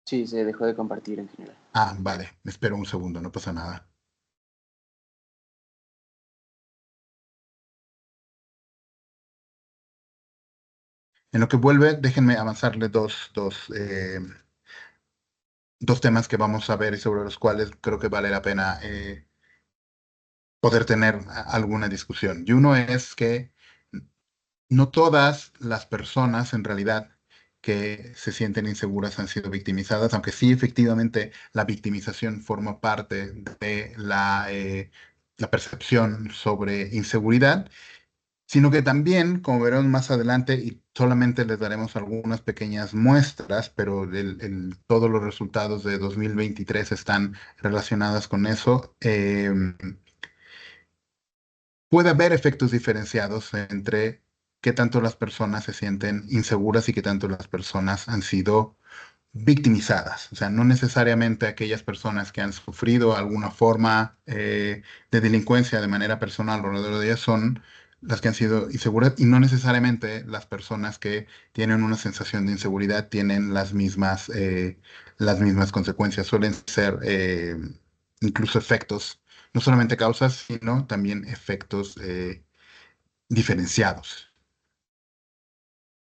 Sí, se dejó de compartir en general. Ah, vale, me espero un segundo, no pasa nada. En lo que vuelve, déjenme avanzarle dos temas que vamos a ver y sobre los cuales creo que vale la pena poder tener alguna discusión. Y uno es que no todas las personas en realidad que se sienten inseguras han sido victimizadas, aunque sí efectivamente la victimización forma parte de la percepción sobre inseguridad, sino que también, como veremos más adelante, y solamente les daremos algunas pequeñas muestras, pero todos los resultados de 2023 están relacionados con eso, puede haber efectos diferenciados entre qué tanto las personas se sienten inseguras y qué tanto las personas han sido victimizadas. O sea, no necesariamente aquellas personas que han sufrido alguna forma de delincuencia de manera personal alrededor de ellas son las que han sido inseguras y no necesariamente las personas que tienen una sensación de inseguridad tienen las mismas consecuencias. Suelen ser incluso efectos, no solamente causas, sino también efectos diferenciados.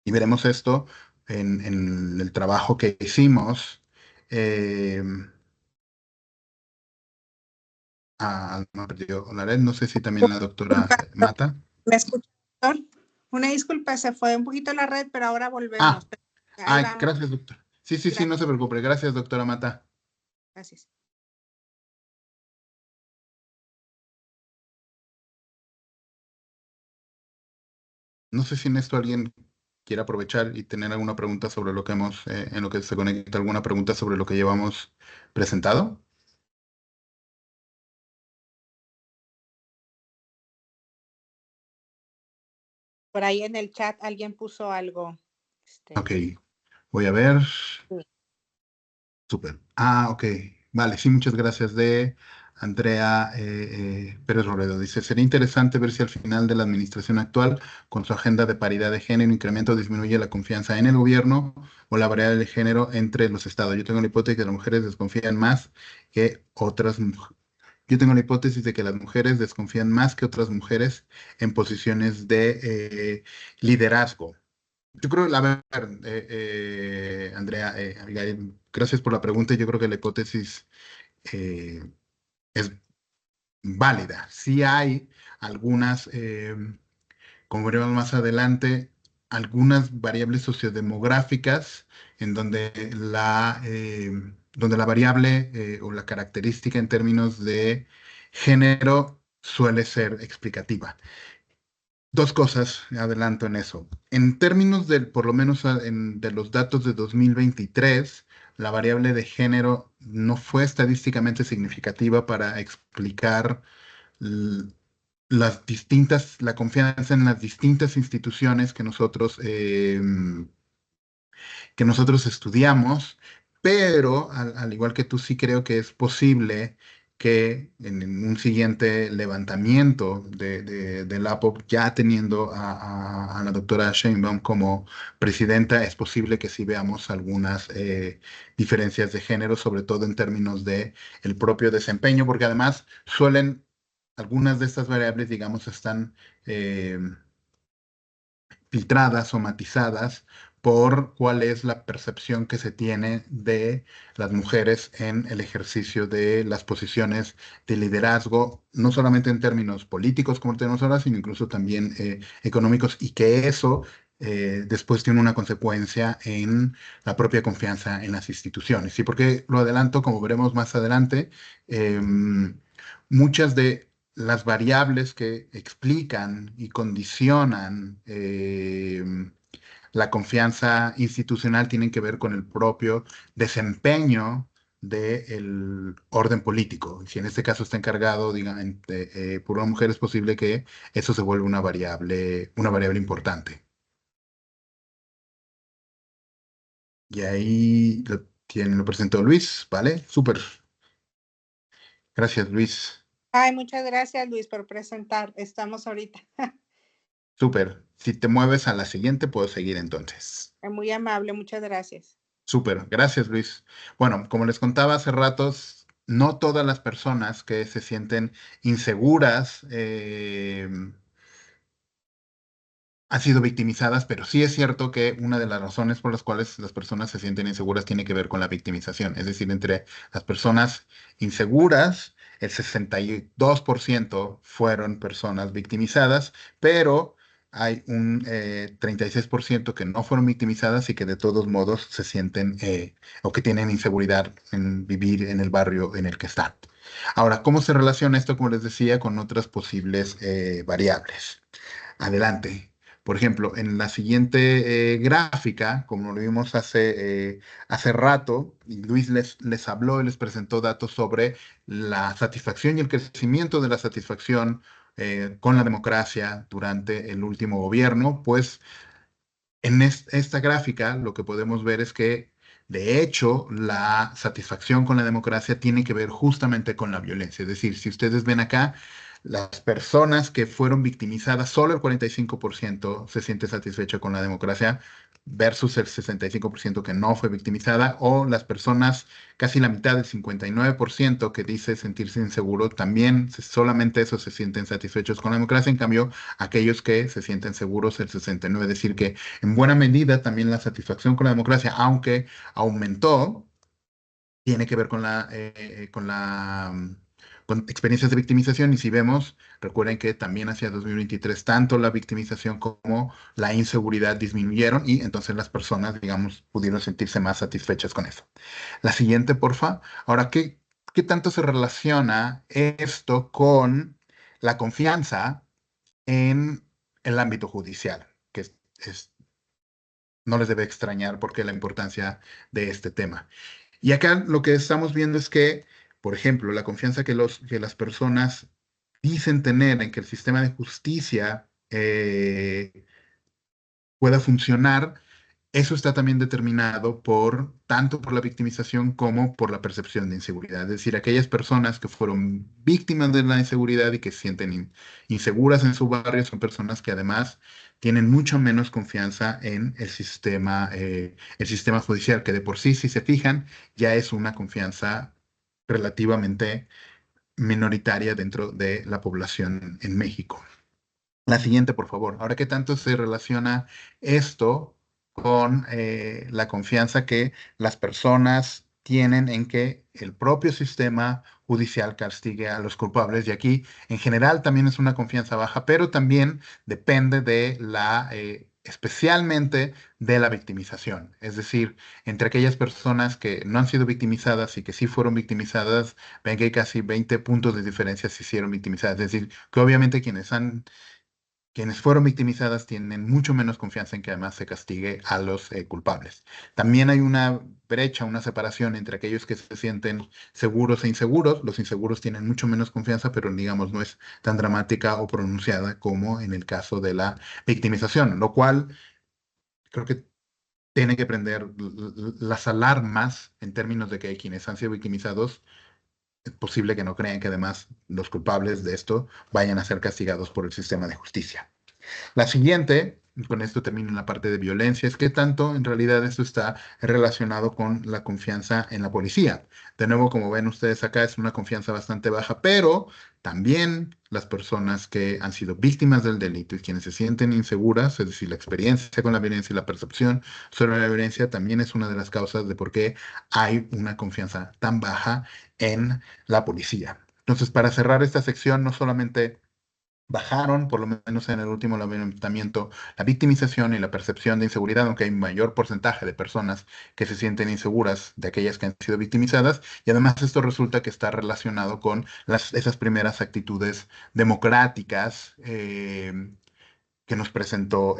Y veremos esto en el trabajo que hicimos. eh, me perdió la red, no sé si también la doctora Mata. ¿Me escucha, doctor? Una disculpa, se fue un poquito la red, pero ahora volvemos. Ahí vamos. Gracias, doctor. Sí, sí, sí, no se preocupe. Gracias, doctora Mata. Gracias. No sé si en esto alguien quiere aprovechar y tener alguna pregunta sobre lo que en lo que se conecta, alguna pregunta sobre lo que llevamos presentado. Por ahí en el chat alguien puso algo. Ok, voy a ver. Sí. Súper. Ok. Vale, sí, muchas gracias de Andrea Pérez Robledo. Dice, sería interesante ver si al final de la administración actual, con su agenda de paridad de género, incremento o disminuye la confianza en el gobierno o la variable de género entre los estados. Yo tengo la hipótesis de que las mujeres desconfían más que otras mujeres. Yo tengo la hipótesis de que las mujeres desconfían más que otras mujeres en posiciones de liderazgo. Yo creo, a ver, Andrea, Abigail, gracias por la pregunta. Yo creo que la hipótesis eh, es válida. Sí hay algunas, como veremos más adelante, algunas variables sociodemográficas en donde la variable o la característica en términos de género suele ser explicativa. Dos cosas, adelanto en eso. En términos del, por lo menos de los datos de 2023, la variable de género no fue estadísticamente significativa para explicar l- la confianza en las distintas instituciones que nosotros estudiamos, pero al igual que tú, sí creo que es posible que en un siguiente levantamiento del APOP, ya teniendo a la doctora Sheinbaum como presidenta, es posible que sí veamos algunas diferencias de género, sobre todo en términos de el propio desempeño, porque además algunas de estas variables, digamos, están eh, filtradas o matizadas por cuál es la percepción que se tiene de las mujeres en el ejercicio de las posiciones de liderazgo, no solamente en términos políticos como tenemos ahora, sino incluso también económicos, y que eso después tiene una consecuencia en la propia confianza en las instituciones. ¿Y por qué lo adelanto? Como veremos más adelante, muchas de las variables que explican y condicionan la confianza institucional tienen que ver con el propio desempeño del orden político. Si en este caso está encargado, digamos, por una mujer, es posible que eso se vuelva una variable importante. Y ahí lo presentó Luis, ¿vale? Súper. Gracias, Luis. Ay, muchas gracias, Luis, por presentar. Estamos ahorita. Súper. Si te mueves a la siguiente, puedo seguir entonces. Muy amable, muchas gracias. Súper, gracias Luis. Bueno, como les contaba hace ratos, no todas las personas que se sienten inseguras han sido victimizadas, pero sí es cierto que una de las razones por las cuales las personas se sienten inseguras tiene que ver con la victimización. Es decir, entre las personas inseguras, el 62% fueron personas victimizadas, pero hay un 36% que no fueron victimizadas y que de todos modos se sienten o que tienen inseguridad en vivir en el barrio en el que están. Ahora, ¿cómo se relaciona esto, como les decía, con otras posibles variables? Adelante. Por ejemplo, en la siguiente gráfica, como lo vimos hace rato, y Luis les habló y les presentó datos sobre la satisfacción y el crecimiento de la satisfacción con la democracia durante el último gobierno, pues en esta gráfica lo que podemos ver es que, de hecho, la satisfacción con la democracia tiene que ver justamente con la violencia. Es decir, si ustedes ven acá, las personas que fueron victimizadas, solo el 45% se siente satisfecho con la democracia versus el 65% que no fue victimizada, o las personas, casi la mitad, el 59% que dice sentirse inseguro, también solamente esos se sienten satisfechos con la democracia. En cambio, aquellos que se sienten seguros, el 69%. Es decir, que en buena medida también la satisfacción con la democracia, aunque aumentó, tiene que ver con experiencias de victimización. Y si vemos, recuerden que también hacia 2023 tanto la victimización como la inseguridad disminuyeron, y entonces las personas, digamos, pudieron sentirse más satisfechas con eso. La siguiente, porfa. Ahora, ¿qué tanto se relaciona esto con la confianza en el ámbito judicial? Que no les debe extrañar porque la importancia de este tema. Y acá lo que estamos viendo es que, por ejemplo, la confianza que las personas dicen tener en que el sistema de justicia pueda funcionar, eso está también determinado tanto por la victimización como por la percepción de inseguridad. Es decir, aquellas personas que fueron víctimas de la inseguridad y que se sienten inseguras en su barrio son personas que además tienen mucho menos confianza en el sistema judicial, que de por sí, si se fijan, ya es una confianza relativamente minoritaria dentro de la población en México. La siguiente, por favor. Ahora, ¿qué tanto se relaciona esto con la confianza que las personas tienen en que el propio sistema judicial castigue a los culpables? Y aquí, en general, también es una confianza baja, pero también depende especialmente de la victimización. Es decir, entre aquellas personas que no han sido victimizadas y que sí fueron victimizadas, ven que hay casi 20 puntos de diferencia si hicieron victimizadas. Es decir, que obviamente quienes fueron victimizadas tienen mucho menos confianza en que además se castigue a los culpables. También hay una brecha, una separación entre aquellos que se sienten seguros e inseguros. Los inseguros tienen mucho menos confianza, pero digamos no es tan dramática o pronunciada como en el caso de la victimización, lo cual creo que tiene que prender las alarmas en términos de que hay quienes han sido victimizados. Es posible que no crean que además los culpables de esto vayan a ser castigados por el sistema de justicia. La siguiente, y con esto termino en la parte de violencia, es que tanto en realidad esto está relacionado con la confianza en la policía. De nuevo, como ven ustedes acá, es una confianza bastante baja, pero también las personas que han sido víctimas del delito y quienes se sienten inseguras, es decir, la experiencia con la violencia y la percepción sobre la violencia, también es una de las causas de por qué hay una confianza tan baja en la policía. Entonces, para cerrar esta sección, no solamente bajaron, por lo menos en el último levantamiento, la victimización y la percepción de inseguridad, aunque hay un mayor porcentaje de personas que se sienten inseguras de aquellas que han sido victimizadas, y además esto resulta que está relacionado con esas primeras actitudes democráticas que nos presentó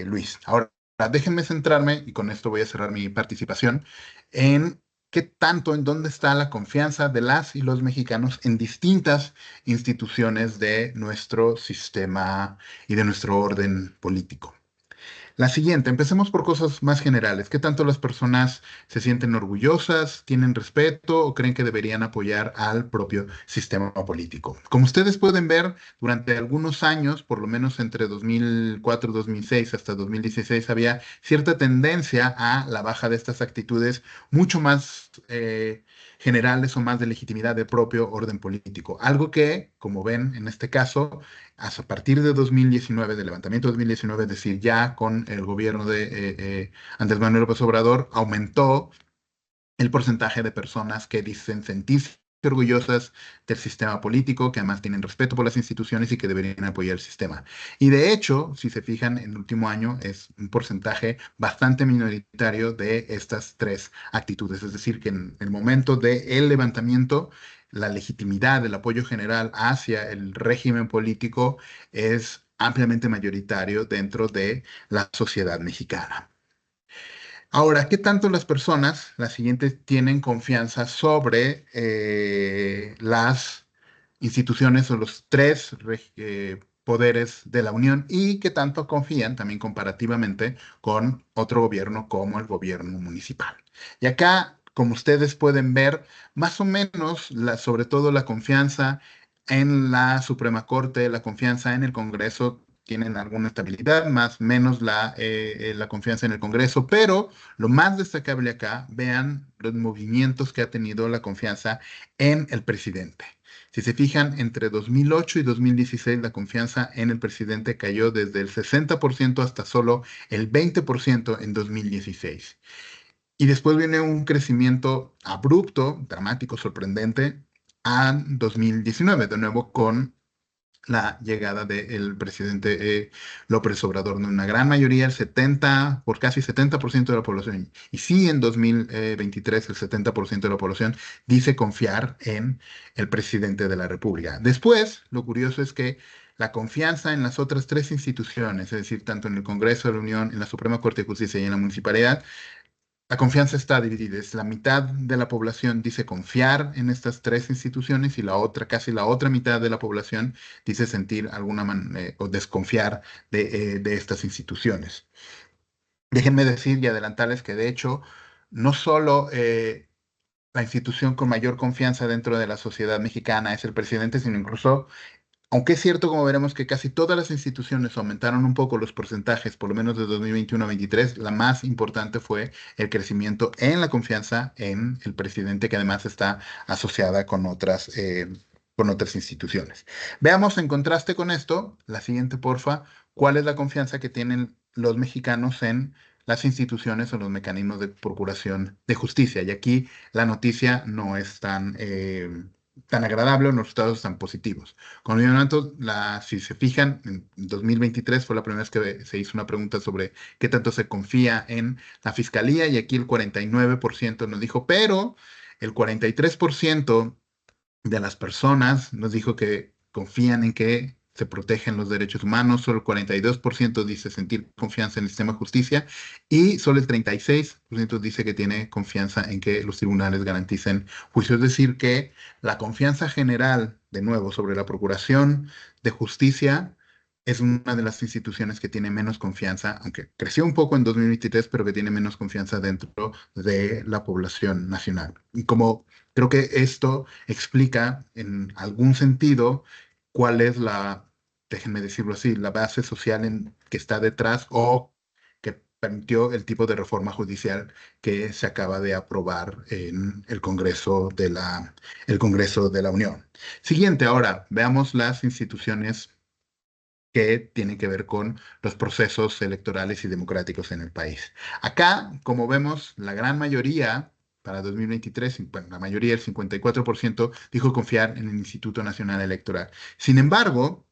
Luis. Ahora, déjenme centrarme, y con esto voy a cerrar mi participación, en qué tanto, en dónde está la confianza de las y los mexicanos en distintas instituciones de nuestro sistema y de nuestro orden político. La siguiente, empecemos por cosas más generales. ¿Qué tanto las personas se sienten orgullosas, tienen respeto o creen que deberían apoyar al propio sistema político? Como ustedes pueden ver, durante algunos años, por lo menos entre 2004, 2006 hasta 2016, había cierta tendencia a la baja de estas actitudes mucho más generales o más de legitimidad del propio orden político. Algo que, como ven en este caso, a partir de 2019, del levantamiento de 2019, es decir, ya con el gobierno de Andrés Manuel López Obrador, aumentó el porcentaje de personas que dicen sentirse orgullosas del sistema político, que además tienen respeto por las instituciones y que deberían apoyar el sistema. Y de hecho, si se fijan, en el último año es un porcentaje bastante minoritario de estas tres actitudes. Es decir, que en el momento del levantamiento, la legitimidad del apoyo general hacia el régimen político es ampliamente mayoritario dentro de la sociedad mexicana. Ahora, ¿qué tanto las personas, las siguientes, tienen confianza sobre las instituciones o los tres poderes de la Unión y qué tanto confían también comparativamente con otro gobierno como el gobierno municipal? Y acá, como ustedes pueden ver, más o menos, sobre todo la confianza en la Suprema Corte, la confianza en el Congreso, tienen alguna estabilidad, más menos la confianza en el Congreso, pero lo más destacable acá, vean los movimientos que ha tenido la confianza en el presidente. Si se fijan, entre 2008 y 2016 la confianza en el presidente cayó desde el 60% hasta solo el 20% en 2016. Y después viene un crecimiento abrupto, dramático, sorprendente, a 2019, de nuevo con la llegada del presidente López Obrador, en una gran mayoría, por casi 70% de la población, y sí en 2023 el 70% de la población dice confiar en el presidente de la República. Después, lo curioso es que la confianza en las otras tres instituciones, es decir, tanto en el Congreso de la Unión, en la Suprema Corte de Justicia y en la Municipalidad, la confianza está dividida. Es la mitad de la población dice confiar en estas tres instituciones y la otra, casi la otra mitad de la población dice sentir alguna o desconfiar de estas instituciones. Déjenme decir y adelantarles que de hecho no solo la institución con mayor confianza dentro de la sociedad mexicana es el presidente, sino incluso, aunque es cierto, como veremos, que casi todas las instituciones aumentaron un poco los porcentajes, por lo menos de 2021 a 2023, la más importante fue el crecimiento en la confianza en el presidente, que además está asociada con otras instituciones. Veamos en contraste con esto, la siguiente, porfa, cuál es la confianza que tienen los mexicanos en las instituciones o los mecanismos de procuración de justicia. Y aquí la noticia no es tan agradable o los resultados tan positivos. Con si se fijan, en 2023 fue la primera vez que se hizo una pregunta sobre qué tanto se confía en la fiscalía y aquí el 49% nos dijo, pero el 43% de las personas nos dijo que confían en que se protegen los derechos humanos, solo el 42% dice sentir confianza en el sistema de justicia y solo el 36% dice que tiene confianza en que los tribunales garanticen juicio. Es decir, que la confianza general, de nuevo, sobre la Procuración de Justicia es una de las instituciones que tiene menos confianza, aunque creció un poco en 2023, pero que tiene menos confianza dentro de la población nacional. Y como creo que esto explica en algún sentido cuál es la, déjenme decirlo así, la base social que está detrás o que permitió el tipo de reforma judicial que se acaba de aprobar en el Congreso de la Unión. Siguiente, ahora veamos las instituciones que tienen que ver con los procesos electorales y democráticos en el país. Acá, como vemos, la gran mayoría para 2023, bueno, la mayoría, el 54%, dijo confiar en el Instituto Nacional Electoral. Sin embargo,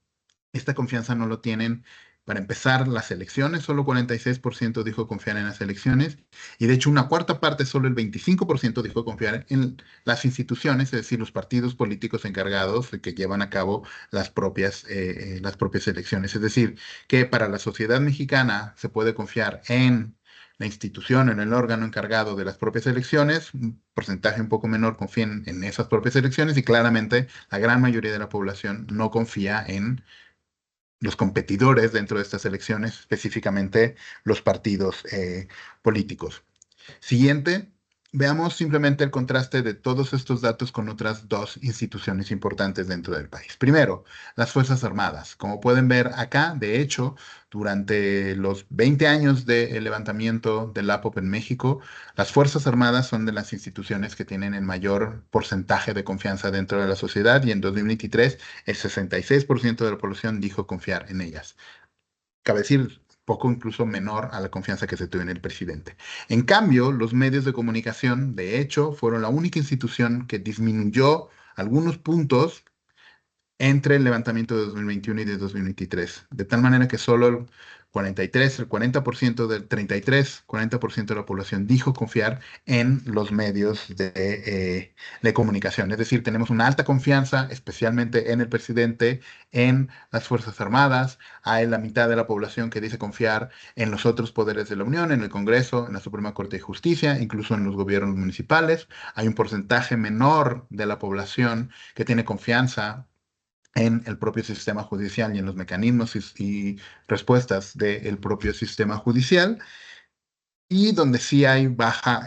esta confianza no lo tienen. Para empezar, las elecciones, solo 46% dijo confiar en las elecciones, y de hecho una cuarta parte, solo el 25% dijo confiar en las instituciones, es decir, los partidos políticos encargados de que llevan a cabo las propias elecciones. Es decir, que para la sociedad mexicana se puede confiar en la institución, en el órgano encargado de las propias elecciones, un porcentaje un poco menor confía en esas propias elecciones y claramente la gran mayoría de la población no confía en los competidores dentro de estas elecciones, específicamente los partidos políticos. Siguiente, veamos simplemente el contraste de todos estos datos con otras dos instituciones importantes dentro del país. Primero, las Fuerzas Armadas. Como pueden ver acá, de hecho, durante los 20 años del levantamiento del APOP en México, las Fuerzas Armadas son de las instituciones que tienen el mayor porcentaje de confianza dentro de la sociedad y en 2023 el 66% de la población dijo confiar en ellas. Cabe decir, poco incluso menor a la confianza que se tuvo en el presidente. En cambio, los medios de comunicación, de hecho, fueron la única institución que disminuyó algunos puntos entre el levantamiento de 2021 y de 2023, de tal manera que solo el 40% de la población dijo confiar en los medios de comunicación. Es decir, tenemos una alta confianza, especialmente en el presidente, en las Fuerzas Armadas. Hay la mitad de la población que dice confiar en los otros poderes de la Unión, en el Congreso, en la Suprema Corte de Justicia, incluso en los gobiernos municipales. Hay un porcentaje menor de la población que tiene confianza en el propio sistema judicial y en los mecanismos y respuestas del propio sistema judicial. Y donde sí hay baja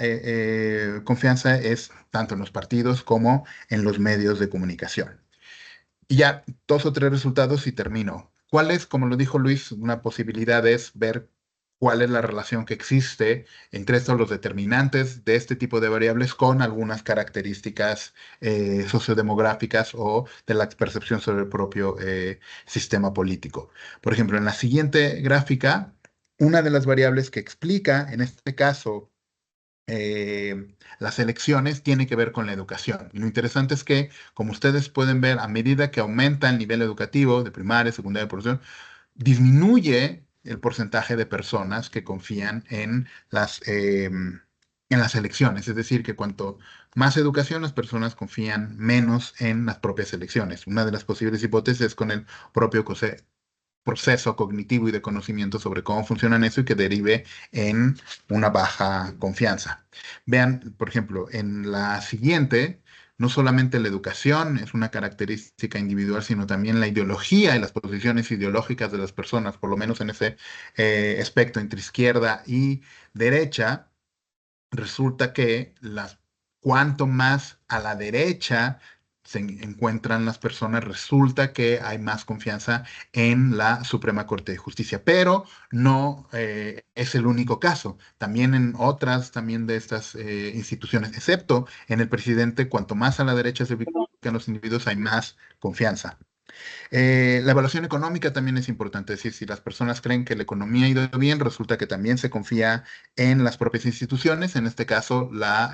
confianza es tanto en los partidos como en los medios de comunicación. Y ya, dos o tres resultados y termino. ¿Cuál es, como lo dijo Luis, una posibilidad es ver cuál es la relación que existe entre estos los determinantes de este tipo de variables con algunas características sociodemográficas o de la percepción sobre el propio sistema político? Por ejemplo, en la siguiente gráfica, una de las variables que explica, en este caso, las elecciones tiene que ver con la educación. Y lo interesante es que, como ustedes pueden ver, a medida que aumenta el nivel educativo de primaria, secundaria, profesión, disminuye el porcentaje de personas que confían en las elecciones. Es decir, que cuanto más educación, las personas confían menos en las propias elecciones. Una de las posibles hipótesis es con el propio proceso cognitivo y de conocimiento sobre cómo funcionan eso y que derive en una baja confianza. Vean, por ejemplo, en la siguiente, no solamente la educación es una característica individual, sino también la ideología y las posiciones ideológicas de las personas, por lo menos en ese espectro entre izquierda y derecha. Resulta que cuanto más a la derecha se encuentran las personas, resulta que hay más confianza en la Suprema Corte de Justicia, pero no es el único caso. También en otras también de estas instituciones, excepto en el presidente, cuanto más a la derecha se ubican los individuos, hay más confianza. La evaluación económica también es importante, es decir, si las personas creen que la economía ha ido bien, resulta que también se confía en las propias instituciones. En este caso, la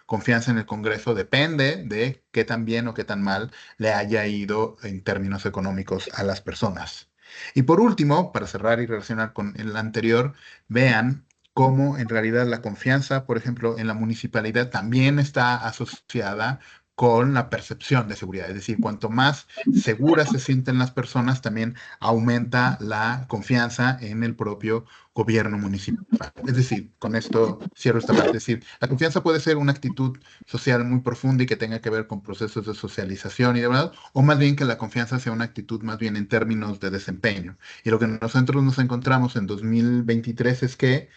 confianza en el Congreso depende de qué tan bien o qué tan mal le haya ido en términos económicos a las personas. Y por último, para cerrar y relacionar con el anterior, vean cómo en realidad la confianza, por ejemplo, en la municipalidad también está asociada con la percepción de seguridad. Es decir, cuanto más seguras se sienten las personas, también aumenta la confianza en el propio gobierno municipal. Es decir, con esto cierro esta parte. Es decir, la confianza puede ser una actitud social muy profunda y que tenga que ver con procesos de socialización y de verdad, o más bien que la confianza sea una actitud más bien en términos de desempeño. Y lo que nosotros nos encontramos en 2023 es que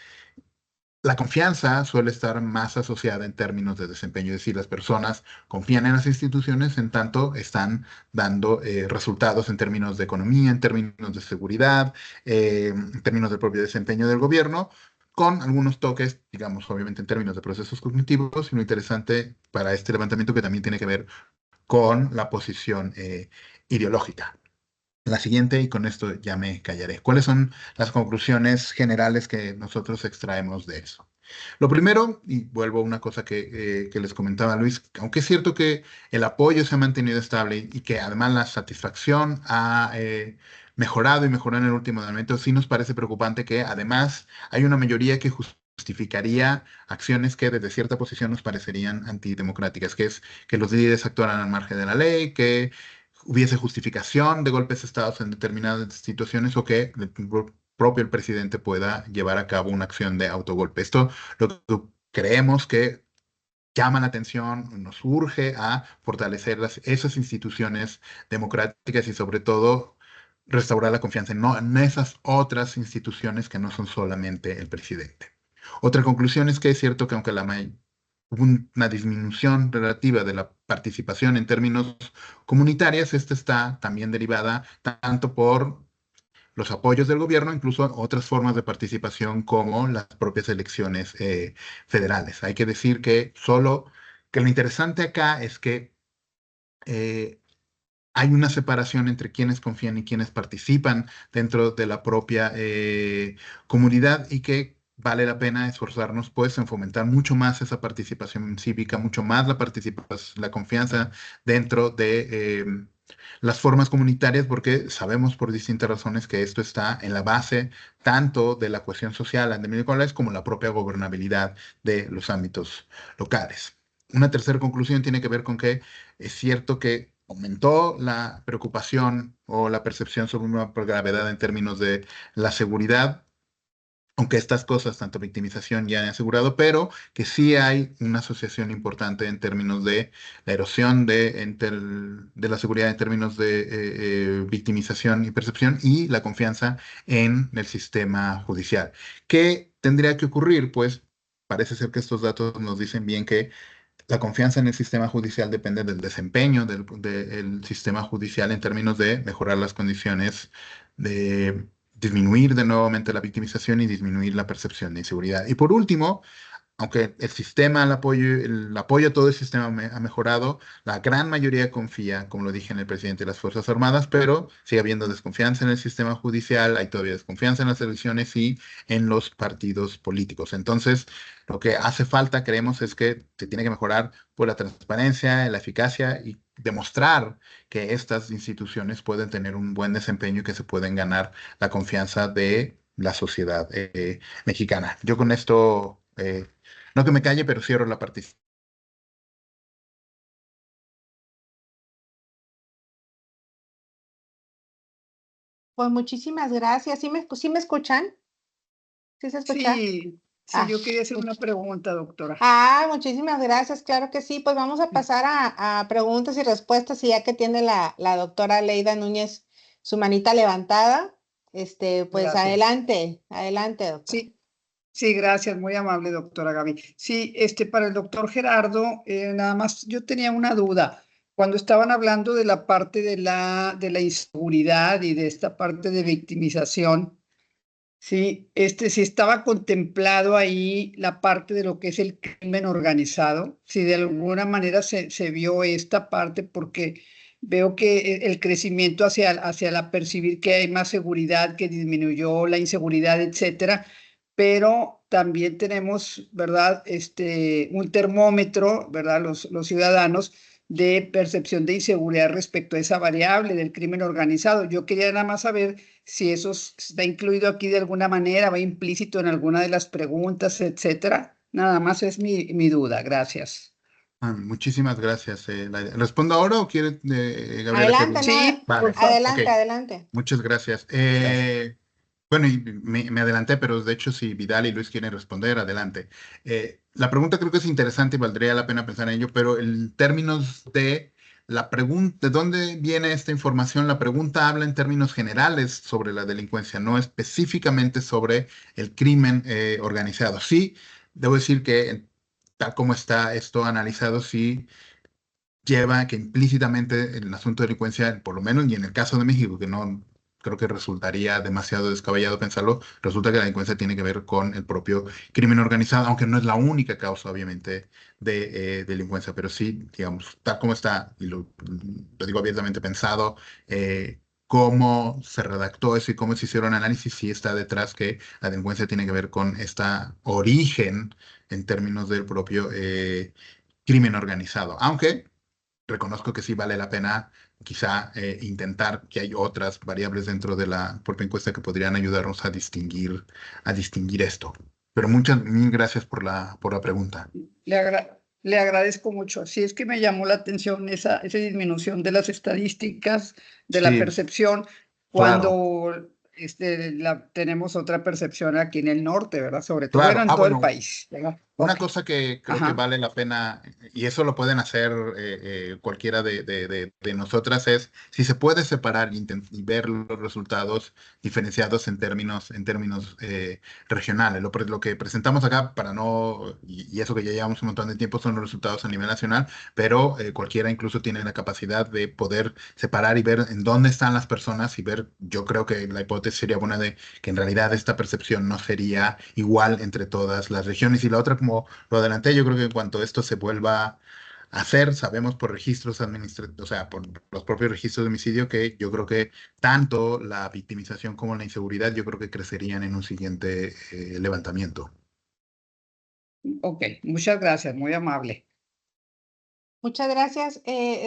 la confianza suele estar más asociada en términos de desempeño, es decir, las personas confían en las instituciones en tanto están dando resultados en términos de economía, en términos de seguridad, en términos del propio desempeño del gobierno, con algunos toques, digamos, obviamente en términos de procesos cognitivos, y lo interesante para este levantamiento que también tiene que ver con la posición ideológica. La siguiente, y con esto ya me callaré. ¿Cuáles son las conclusiones generales que nosotros extraemos de eso? Lo primero, y vuelvo a una cosa que les comentaba Luis, aunque es cierto que el apoyo se ha mantenido estable y que además la satisfacción ha mejorado y mejoró en el último momento, sí nos parece preocupante que además hay una mayoría que justificaría acciones que desde cierta posición nos parecerían antidemocráticas, que es que los líderes actuaran al margen de la ley, que hubiese justificación de golpes de Estado en determinadas situaciones o que el propio el presidente pueda llevar a cabo una acción de autogolpe. Esto lo que creemos que llama la atención, nos urge a fortalecer esas instituciones democráticas y sobre todo restaurar la confianza en esas otras instituciones que no son solamente el presidente. Otra conclusión es que es cierto que aunque hubo una disminución relativa de la participación en términos comunitarios, esta está también derivada tanto por los apoyos del gobierno, incluso otras formas de participación como las propias elecciones federales. Hay que decir que lo interesante acá es que hay una separación entre quienes confían y quienes participan dentro de la propia comunidad y que vale la pena esforzarnos pues en fomentar mucho más esa participación cívica, mucho más la confianza dentro de las formas comunitarias, porque sabemos por distintas razones que esto está en la base tanto de la cohesión social locales como la propia gobernabilidad de los ámbitos locales. Una tercera conclusión tiene que ver con que es cierto que aumentó la preocupación o la percepción sobre una gravedad en términos de la seguridad, aunque estas cosas, tanto victimización ya han asegurado, pero que sí hay una asociación importante en términos de la erosión de la seguridad en términos de victimización y percepción y la confianza en el sistema judicial. ¿Qué tendría que ocurrir? Pues parece ser que estos datos nos dicen bien que la confianza en el sistema judicial depende del desempeño del sistema judicial en términos de mejorar las condiciones, de disminuir de nuevamente la victimización y disminuir la percepción de inseguridad. Y por último, aunque el apoyo a todo el sistema ha mejorado, la gran mayoría confía, como lo dije, en el presidente de las Fuerzas Armadas, pero sigue habiendo desconfianza en el sistema judicial, hay todavía desconfianza en las elecciones y en los partidos políticos. Entonces, lo que hace falta, creemos, es que se tiene que mejorar por la transparencia, la eficacia y demostrar que estas instituciones pueden tener un buen desempeño y que se pueden ganar la confianza de la sociedad mexicana. Yo con esto no que me calle, pero cierro la participación. Pues muchísimas gracias. ¿Sí me escuchan? ¿Sí se escucha? Sí, Ah, yo quería hacer una pregunta, doctora. muchísimas gracias, claro que sí. Pues vamos a pasar a preguntas y respuestas, y ya que tiene la doctora Leida Núñez su manita levantada, pues Gracias. adelante, doctora. Sí, gracias, muy amable, doctora Gaby. Sí, para el doctor Gerardo, nada más, yo tenía una duda. Cuando estaban hablando de la parte de la inseguridad y de esta parte de victimización, sí, si estaba contemplado ahí la parte de lo que es el crimen organizado, si de alguna manera se vio esta parte, porque veo que el crecimiento hacia la percibir que hay más seguridad, que disminuyó la inseguridad, etcétera, pero también tenemos, ¿verdad? Un termómetro, ¿verdad? Los ciudadanos de percepción de inseguridad respecto a esa variable del crimen organizado. Yo quería nada más saber si eso está incluido aquí de alguna manera, va implícito en alguna de las preguntas, etcétera. Nada más es mi duda. Gracias. Muchísimas gracias. ¿Respondo ahora o quiere, Gabriela? Adelante, Sí, Vale, adelante, ok. adelante. Muchas gracias. gracias. Bueno, y me adelanté, pero de hecho si Vidal y Luis quieren responder, adelante. La pregunta creo que es interesante y valdría la pena pensar en ello, pero en términos de la pregunta, ¿de dónde viene esta información? La pregunta habla en términos generales sobre la delincuencia, no específicamente sobre el crimen organizado. Sí, debo decir que tal como está esto analizado, sí lleva que implícitamente el asunto de delincuencia, por lo menos, y en el caso de México, que no creo que resultaría demasiado descabellado pensarlo, resulta que la delincuencia tiene que ver con el propio crimen organizado, aunque no es la única causa, obviamente, de delincuencia, pero sí, digamos, tal como está, y lo digo abiertamente pensado, cómo se redactó eso y cómo se hicieron análisis, sí está detrás que la delincuencia tiene que ver con esta origen en términos del propio crimen organizado, aunque reconozco que sí vale la pena quizá intentar que hay otras variables dentro de la propia encuesta que podrían ayudarnos a distinguir esto. Pero muchas mil gracias por la pregunta. Le agradezco mucho. Sí, es que me llamó la atención esa disminución de las estadísticas, de la Sí, percepción, claro, cuando tenemos otra percepción aquí en el norte, ¿verdad? Sobre todo, bueno, claro. en Ah, todo el bueno, país, ¿verdad? una Ok, cosa que creo que ajá. vale la pena, y eso lo pueden hacer cualquiera de nosotras, es si se puede separar y ver los resultados diferenciados en términos regionales. Lo que presentamos acá, para no, y eso que ya llevamos un montón de tiempo, son los resultados a nivel nacional, pero cualquiera incluso tiene la capacidad de poder separar y ver en dónde están las personas y ver, yo creo que la hipótesis sería buena de que en realidad esta percepción no sería igual entre todas las regiones. Y la otra, como lo adelanté, yo creo que en cuanto esto se vuelva a hacer, sabemos por registros administrativos, o sea, por los propios registros de homicidio, que yo creo que tanto la victimización como la inseguridad, yo creo que crecerían en un siguiente levantamiento. Ok, muchas gracias, muy amable. Muchas gracias,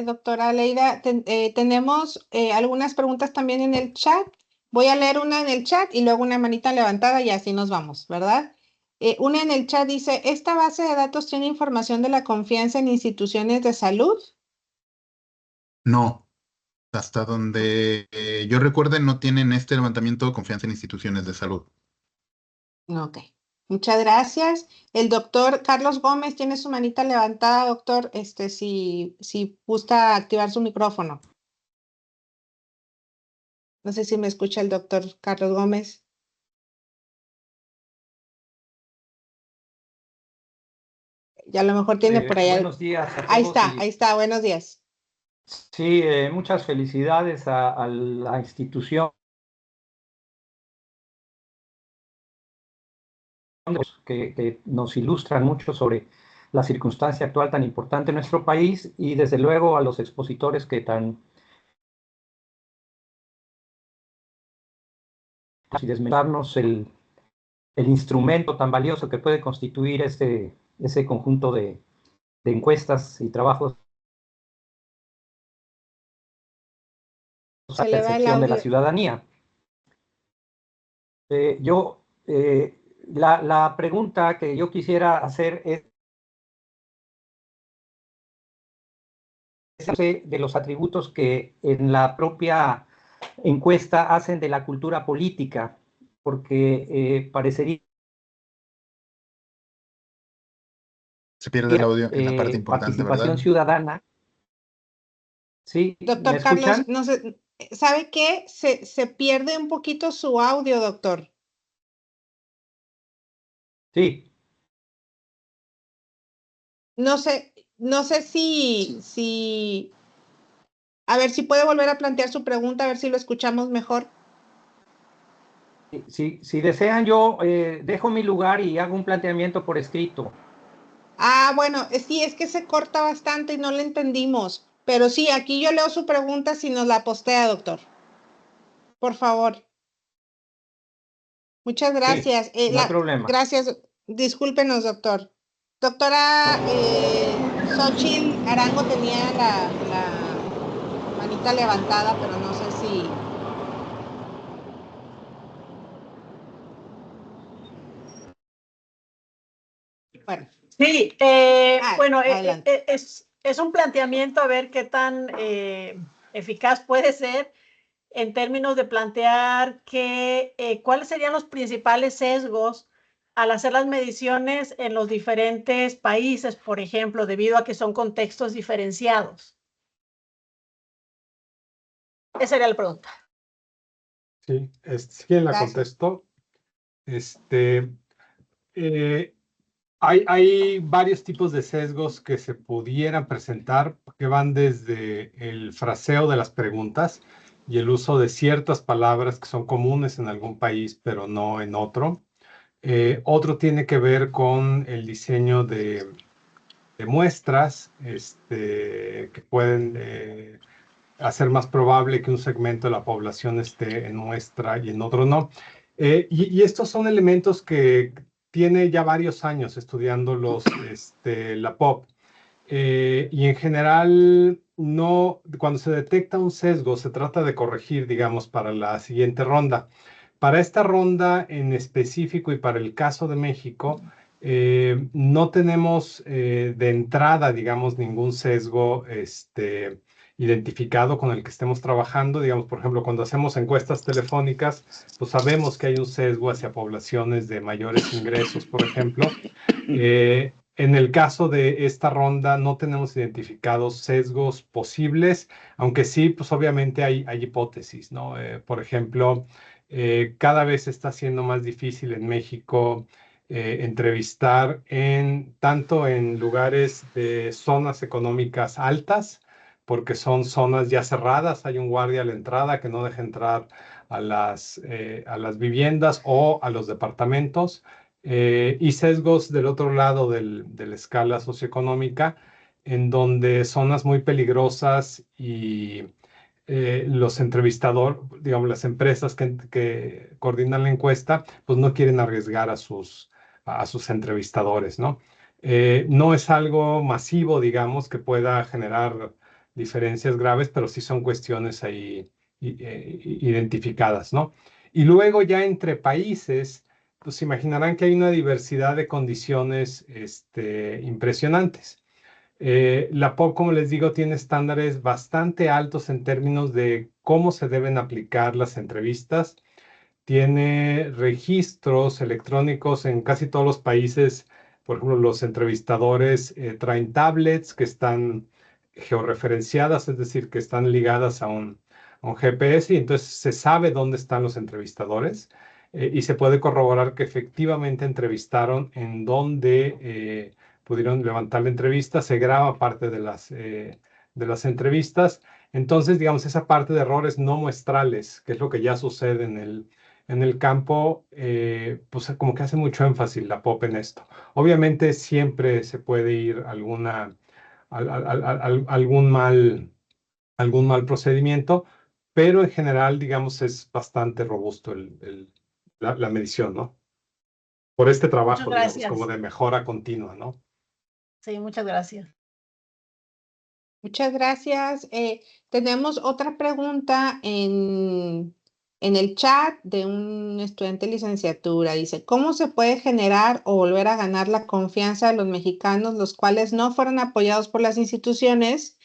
doctora Leida. Tenemos algunas preguntas también en el chat. Voy a leer una en el chat y luego una manita levantada y así nos vamos, ¿verdad? Una en el chat dice, ¿esta base de datos tiene información de la confianza en instituciones de salud? No, hasta donde yo recuerde, no tienen este levantamiento confianza en instituciones de salud. Ok, muchas gracias. El doctor Carlos Gómez tiene su manita levantada, doctor, si gusta activar su micrófono. No sé si me escucha el doctor Carlos Gómez. Y a lo mejor tiene por ahí. Buenos días a todos. Ahí está, buenos días. Sí, muchas felicidades a la institución que nos ilustran mucho sobre la circunstancia actual tan importante en nuestro país y desde luego a los expositores que y desmenuzarnos el instrumento tan valioso que puede constituir ese conjunto de encuestas y trabajos Se a le va el percepción de la audio. ciudadanía. La pregunta que yo quisiera hacer es de los atributos que en la propia encuesta hacen de la cultura política, porque parecería Se pierde el audio en la parte importante, participación ¿verdad? ciudadana. ¿Sí? ¿Me Doctor Carlos, escuchan? no sé, ¿sabe qué? Se pierde un poquito su audio, doctor. Sí. No sé si, a ver si puede volver a plantear su pregunta, a ver si lo escuchamos mejor. Si desean, yo dejo mi lugar y hago un planteamiento por escrito. Ah, bueno, sí, es que se corta bastante y no le entendimos. Pero sí, aquí yo leo su pregunta si nos la postea, doctor. Por favor. Muchas Sí, gracias. no hay problema. Gracias. Discúlpenos, doctor. Doctora Xochitl Arango tenía la manita levantada, pero no sé si... Bueno, Sí, bueno, adelante. es un planteamiento a ver qué tan eficaz puede ser en términos de plantear cuáles serían los principales sesgos al hacer las mediciones en los diferentes países, por ejemplo, debido a que son contextos diferenciados. Esa sería la pregunta. Sí, si quieren la Gracias. contesto. Hay varios tipos de sesgos que se pudieran presentar, que van desde el fraseo de las preguntas y el uso de ciertas palabras que son comunes en algún país, pero no en otro. Otro tiene que ver con el diseño de muestras que pueden hacer más probable que un segmento de la población esté en muestra y en otro no. Y estos son elementos que tiene ya varios años estudiando la POP. Y en general, cuando se detecta un sesgo, se trata de corregir, digamos, para la siguiente ronda. Para esta ronda en específico y para el caso de México, no tenemos de entrada, digamos, ningún sesgo identificado con el que estemos trabajando. Digamos, por ejemplo, cuando hacemos encuestas telefónicas, pues sabemos que hay un sesgo hacia poblaciones de mayores ingresos, por ejemplo. En el caso de esta ronda no tenemos identificados sesgos posibles, aunque sí, pues obviamente hay hipótesis, ¿no? Por ejemplo, cada vez está siendo más difícil en México entrevistar tanto en lugares de zonas económicas altas, porque son zonas ya cerradas, hay un guardia a la entrada que no deja entrar a las viviendas o a los departamentos. Y sesgos del otro lado de la escala socioeconómica, en donde zonas muy peligrosas y los entrevistadores, digamos, las empresas que coordinan la encuesta, pues no quieren arriesgar a sus entrevistadores, ¿no? No es algo masivo, digamos, que pueda generar diferencias graves, pero sí son cuestiones ahí identificadas, ¿no? Y luego ya entre países, pues imaginarán que hay una diversidad de condiciones impresionantes. La POP, como les digo, tiene estándares bastante altos en términos de cómo se deben aplicar las entrevistas. Tiene registros electrónicos en casi todos los países. Por ejemplo, los entrevistadores traen tablets que están georreferenciadas, es decir, que están ligadas a un GPS, y entonces se sabe dónde están los entrevistadores y se puede corroborar que efectivamente entrevistaron en dónde pudieron levantar la entrevista. Se graba parte de las entrevistas. Entonces, digamos, esa parte de errores no muestrales, que es lo que ya sucede en el campo, pues como que hace mucho énfasis la POP en esto. Obviamente siempre se puede ir algún mal procedimiento, pero en general, digamos, es bastante robusto la medición, ¿no? Por este Muchas trabajo, digamos, gracias. como de mejora continua, ¿no? Sí, muchas gracias. Muchas gracias. Tenemos otra pregunta en el chat de un estudiante de licenciatura. Dice, ¿cómo se puede generar o volver a ganar la confianza de los mexicanos, los cuales no fueron apoyados por las instituciones,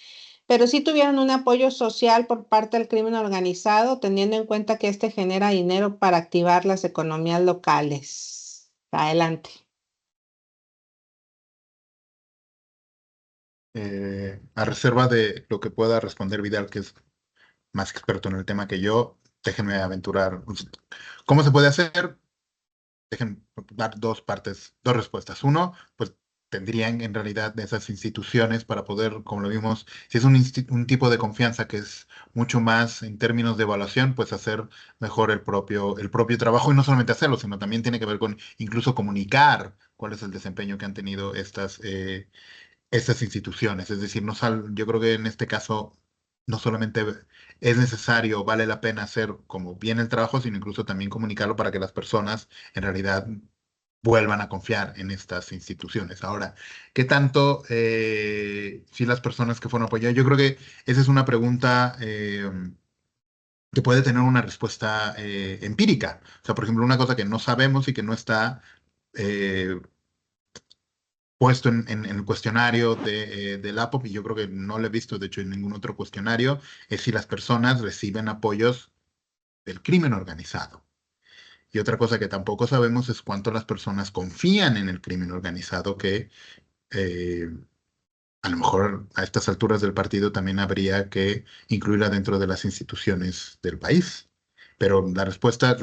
pero sí tuvieron un apoyo social por parte del crimen organizado, teniendo en cuenta que este genera dinero para activar las economías locales? Adelante. A reserva de lo que pueda responder Vidal, que es más experto en el tema que yo, déjenme aventurar. ¿Cómo se puede hacer? Déjenme dar dos respuestas. Uno, pues tendrían en realidad esas instituciones para poder, como lo vimos, si es un tipo de confianza que es mucho más en términos de evaluación, pues hacer mejor el propio trabajo, y no solamente hacerlo, sino también tiene que ver con incluso comunicar cuál es el desempeño que han tenido estas instituciones. Es decir, yo creo que en este caso no solamente es necesario, vale la pena hacer como bien el trabajo, sino incluso también comunicarlo para que las personas en realidad vuelvan a confiar en estas instituciones. Ahora, ¿qué tanto si las personas que fueron apoyadas? Yo creo que esa es una pregunta que puede tener una respuesta empírica. O sea, por ejemplo, una cosa que no sabemos y que no está... puesto en el cuestionario del APOP, y yo creo que no lo he visto, de hecho, en ningún otro cuestionario, es si las personas reciben apoyos del crimen organizado. Y otra cosa que tampoco sabemos es cuánto las personas confían en el crimen organizado, que eh, a lo mejor a estas alturas del partido también habría que incluirla dentro de las instituciones del país. Pero la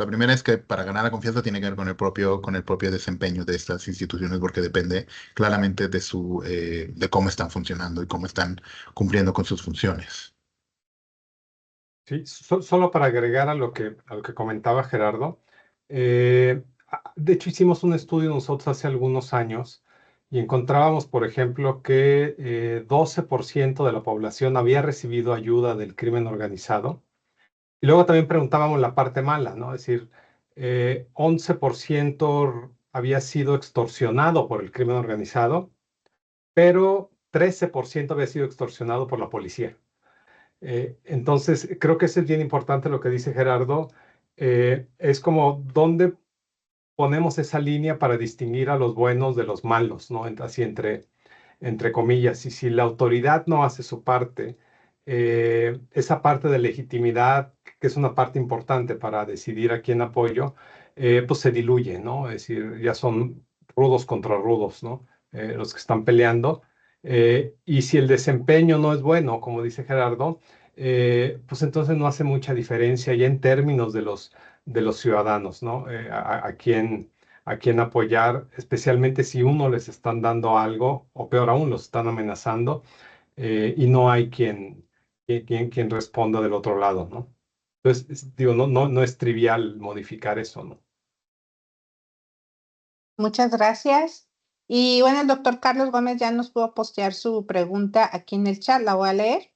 primera es que para ganar la confianza tiene que ver con el propio desempeño de estas instituciones, porque depende claramente de cómo están funcionando y cómo están cumpliendo con sus funciones. Sí, solo para agregar a lo que comentaba Gerardo, de hecho hicimos un estudio nosotros hace algunos años y encontrábamos, por ejemplo, que 12% de la población había recibido ayuda del crimen organizado. Y luego también preguntábamos la parte mala, ¿no? Es decir, 11% había sido extorsionado por el crimen organizado, pero 13% había sido extorsionado por la policía. Entonces, creo que eso es bien importante lo que dice Gerardo. Es como dónde ponemos esa línea para distinguir a los buenos de los malos, ¿no? Así entre comillas. Y si la autoridad no hace su parte, esa parte de legitimidad, que es una parte importante para decidir a quién apoyo, pues se diluye, ¿no? Es decir, ya son rudos contra rudos, ¿no? Los que están peleando. Y si el desempeño no es bueno, como dice Gerardo, pues entonces no hace mucha diferencia ya en términos de los ciudadanos, ¿no? A quién apoyar, especialmente si uno les están dando algo, o peor aún, los están amenazando, y no hay quien responda del otro lado, ¿no? Entonces, digo, no es trivial modificar eso, ¿no? Muchas gracias. Y bueno, el doctor Carlos Gómez ya nos pudo postear su pregunta aquí en el chat, la voy a leer.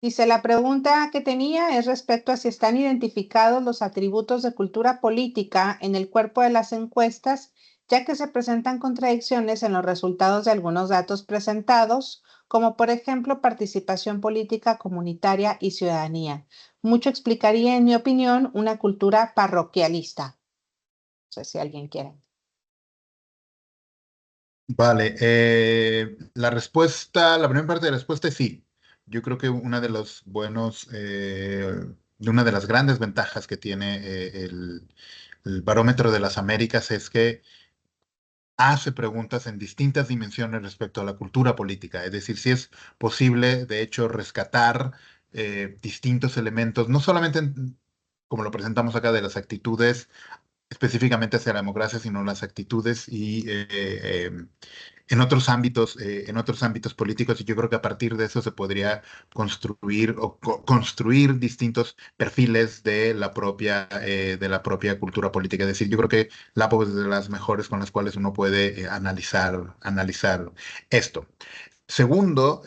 Dice, la pregunta que tenía es respecto a si están identificados los atributos de cultura política en el cuerpo de las encuestas, ya que se presentan contradicciones en los resultados de algunos datos presentados, como por ejemplo participación política comunitaria y ciudadanía. Mucho explicaría, en mi opinión, una cultura parroquialista. No sé si alguien quiere. Vale, la primera parte de la respuesta es sí. Yo creo que una de los una de las grandes ventajas que tiene el Barómetro de las Américas es que hace preguntas en distintas dimensiones respecto a la cultura política. Es decir, si es posible, de hecho, rescatar distintos elementos, no solamente como lo presentamos acá, de las actitudes específicamente hacia la democracia, sino las actitudes y en otros ámbitos políticos, y yo creo que a partir de eso se podría construir construir distintos perfiles de la propia cultura política. Es decir, yo creo que la POP es de las mejores con las cuales uno puede analizar esto. Segundo,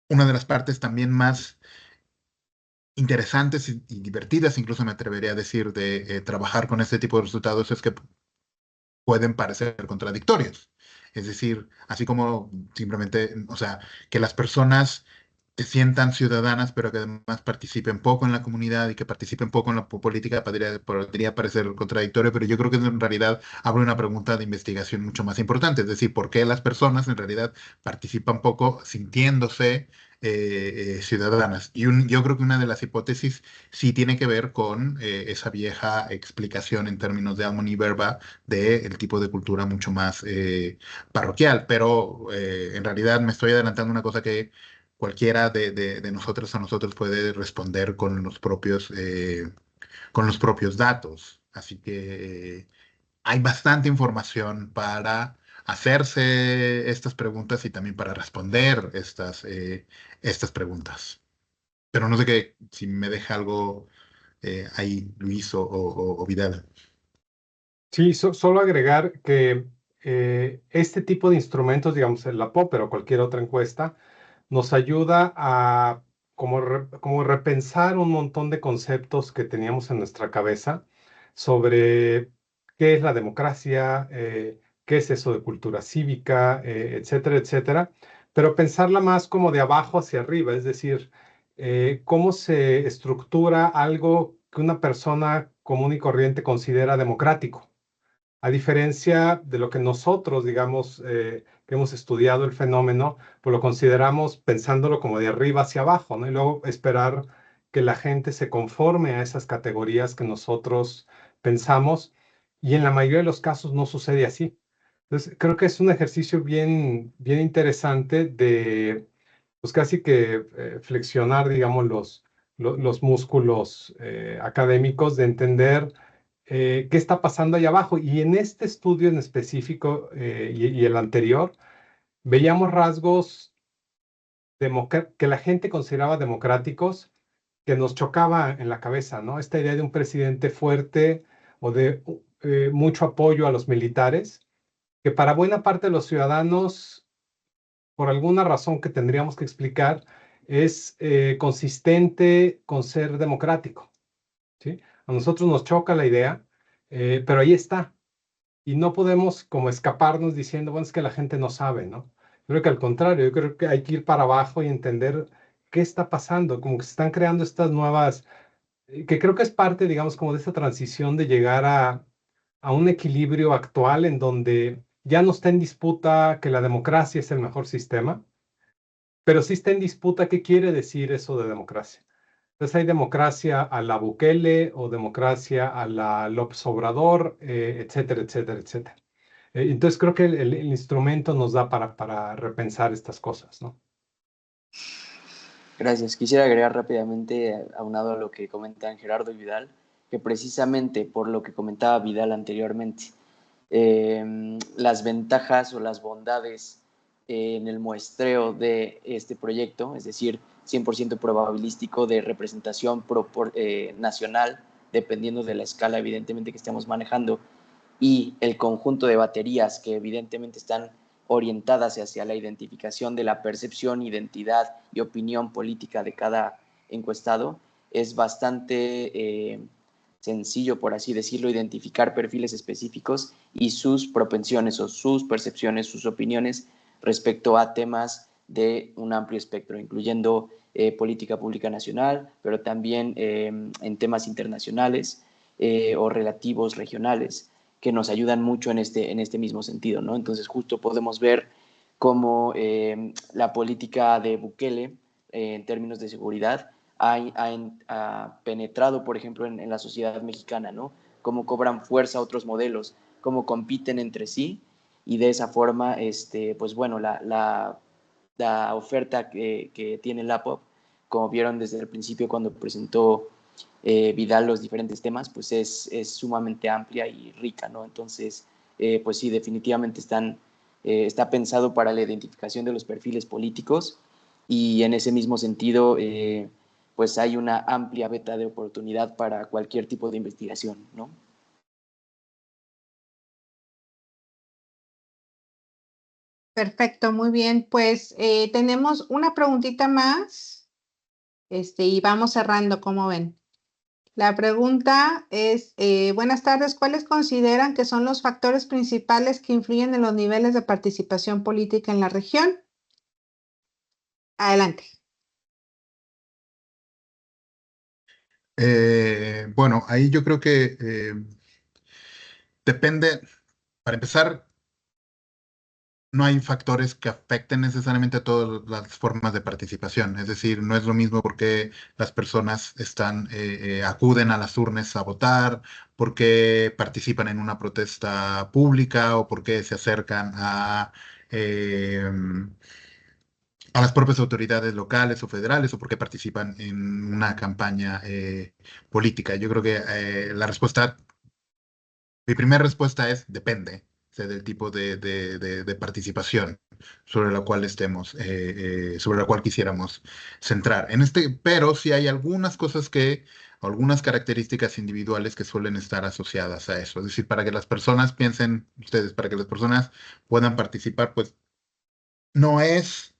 una de las partes también más interesantes y divertidas, incluso me atrevería a decir, de trabajar con este tipo de resultados es que pueden parecer contradictorios. Es decir, así como simplemente, o sea, que las personas se sientan ciudadanas, pero que además participen poco en la comunidad y que participen poco en la política, podría parecer contradictorio, pero yo creo que en realidad abre una pregunta de investigación mucho más importante. Es decir, ¿por qué las personas en realidad participan poco sintiéndose ciudadanas? Yo creo que una de las hipótesis sí tiene que ver con esa vieja explicación en términos de Amon y Verba del tipo de cultura mucho más parroquial, pero en realidad me estoy adelantando una cosa que cualquiera de nosotros a nosotros puede responder con los propios datos. Así que hay bastante información para hacerse estas preguntas y también para responder estas preguntas. Pero no sé si me deja algo ahí, Luis o Vidal. Sí, solo agregar que este tipo de instrumentos, digamos, el POP, pero cualquier otra encuesta, nos ayuda a como repensar un montón de conceptos que teníamos en nuestra cabeza sobre qué es la democracia, qué es eso de cultura cívica, etcétera, etcétera, pero pensarla más como de abajo hacia arriba, es decir, cómo se estructura algo que una persona común y corriente considera democrático. a diferencia de lo que nosotros, digamos, que hemos estudiado el fenómeno, pues lo consideramos pensándolo como de arriba hacia abajo, ¿no? Y luego esperar que la gente se conforme a esas categorías que nosotros pensamos, y en la mayoría de los casos no sucede así. Entonces, creo que es un ejercicio bien, bien interesante de, pues casi que flexionar, digamos, los músculos académicos, de entender qué está pasando allá abajo. Y en este estudio en específico y el anterior, veíamos rasgos que la gente consideraba democráticos, que nos chocaba en la cabeza, ¿no? Esta idea de un presidente fuerte o de mucho apoyo a los militares, que para buena parte de los ciudadanos, por alguna razón que tendríamos que explicar, es consistente con ser democrático, ¿sí? A nosotros nos choca la idea, pero ahí está. Y no podemos como escaparnos diciendo, bueno, es que la gente no sabe, ¿no? Yo creo que al contrario, yo creo que hay que ir para abajo y entender qué está pasando, como que se están creando estas nuevas, que creo que es parte, digamos, como de esta transición de llegar a un equilibrio actual en donde ya no está en disputa que la democracia es el mejor sistema, pero sí está en disputa qué quiere decir eso de democracia. Entonces hay democracia a la Bukele o democracia a la López Obrador, etcétera, etcétera, etcétera. Entonces creo que el instrumento nos da para repensar estas cosas, ¿no? Gracias. Quisiera agregar rápidamente, aunado a lo que comentan Gerardo y Vidal, que precisamente por lo que comentaba Vidal anteriormente, las ventajas o las bondades en el muestreo de este proyecto, es decir, 100% probabilístico de representación nacional, dependiendo de la escala evidentemente que estemos manejando, y el conjunto de baterías que evidentemente están orientadas hacia la identificación de la percepción, identidad y opinión política de cada encuestado, es bastante sencillo, por así decirlo, identificar perfiles específicos y sus propensiones o sus percepciones, sus opiniones respecto a temas de un amplio espectro, incluyendo política pública nacional, pero también en temas internacionales o relativos regionales, que nos ayudan mucho en este mismo sentido, ¿no? Entonces justo podemos ver cómo la política de Bukele en términos de seguridad ha penetrado, por ejemplo, en la sociedad mexicana, ¿no? Cómo cobran fuerza otros modelos, cómo compiten entre sí, y de esa forma, pues bueno, la oferta que tiene la POP, como vieron desde el principio cuando presentó Vidal los diferentes temas, pues es sumamente amplia y rica, ¿no? Entonces, pues sí, definitivamente está pensado para la identificación de los perfiles políticos, y en ese mismo sentido, pues hay una amplia beta de oportunidad para cualquier tipo de investigación, ¿no? Perfecto, muy bien. Pues tenemos una preguntita más, y vamos cerrando, ¿cómo ven? La pregunta es, buenas tardes, ¿cuáles consideran que son los factores principales que influyen en los niveles de participación política en la región? Adelante. Bueno, ahí yo creo que depende, para empezar, no hay factores que afecten necesariamente a todas las formas de participación. Es decir, no es lo mismo porque las personas acuden a las urnas a votar, porque participan en una protesta pública o porque se acercan eh, a las propias autoridades locales o federales o porque participan en una campaña política. Yo creo que mi primera respuesta es depende, o sea, del tipo de participación sobre la cual sobre la cual quisiéramos centrar. Pero sí hay algunas características individuales que suelen estar asociadas a eso. Es decir, para que las personas para que las personas puedan participar, pues no es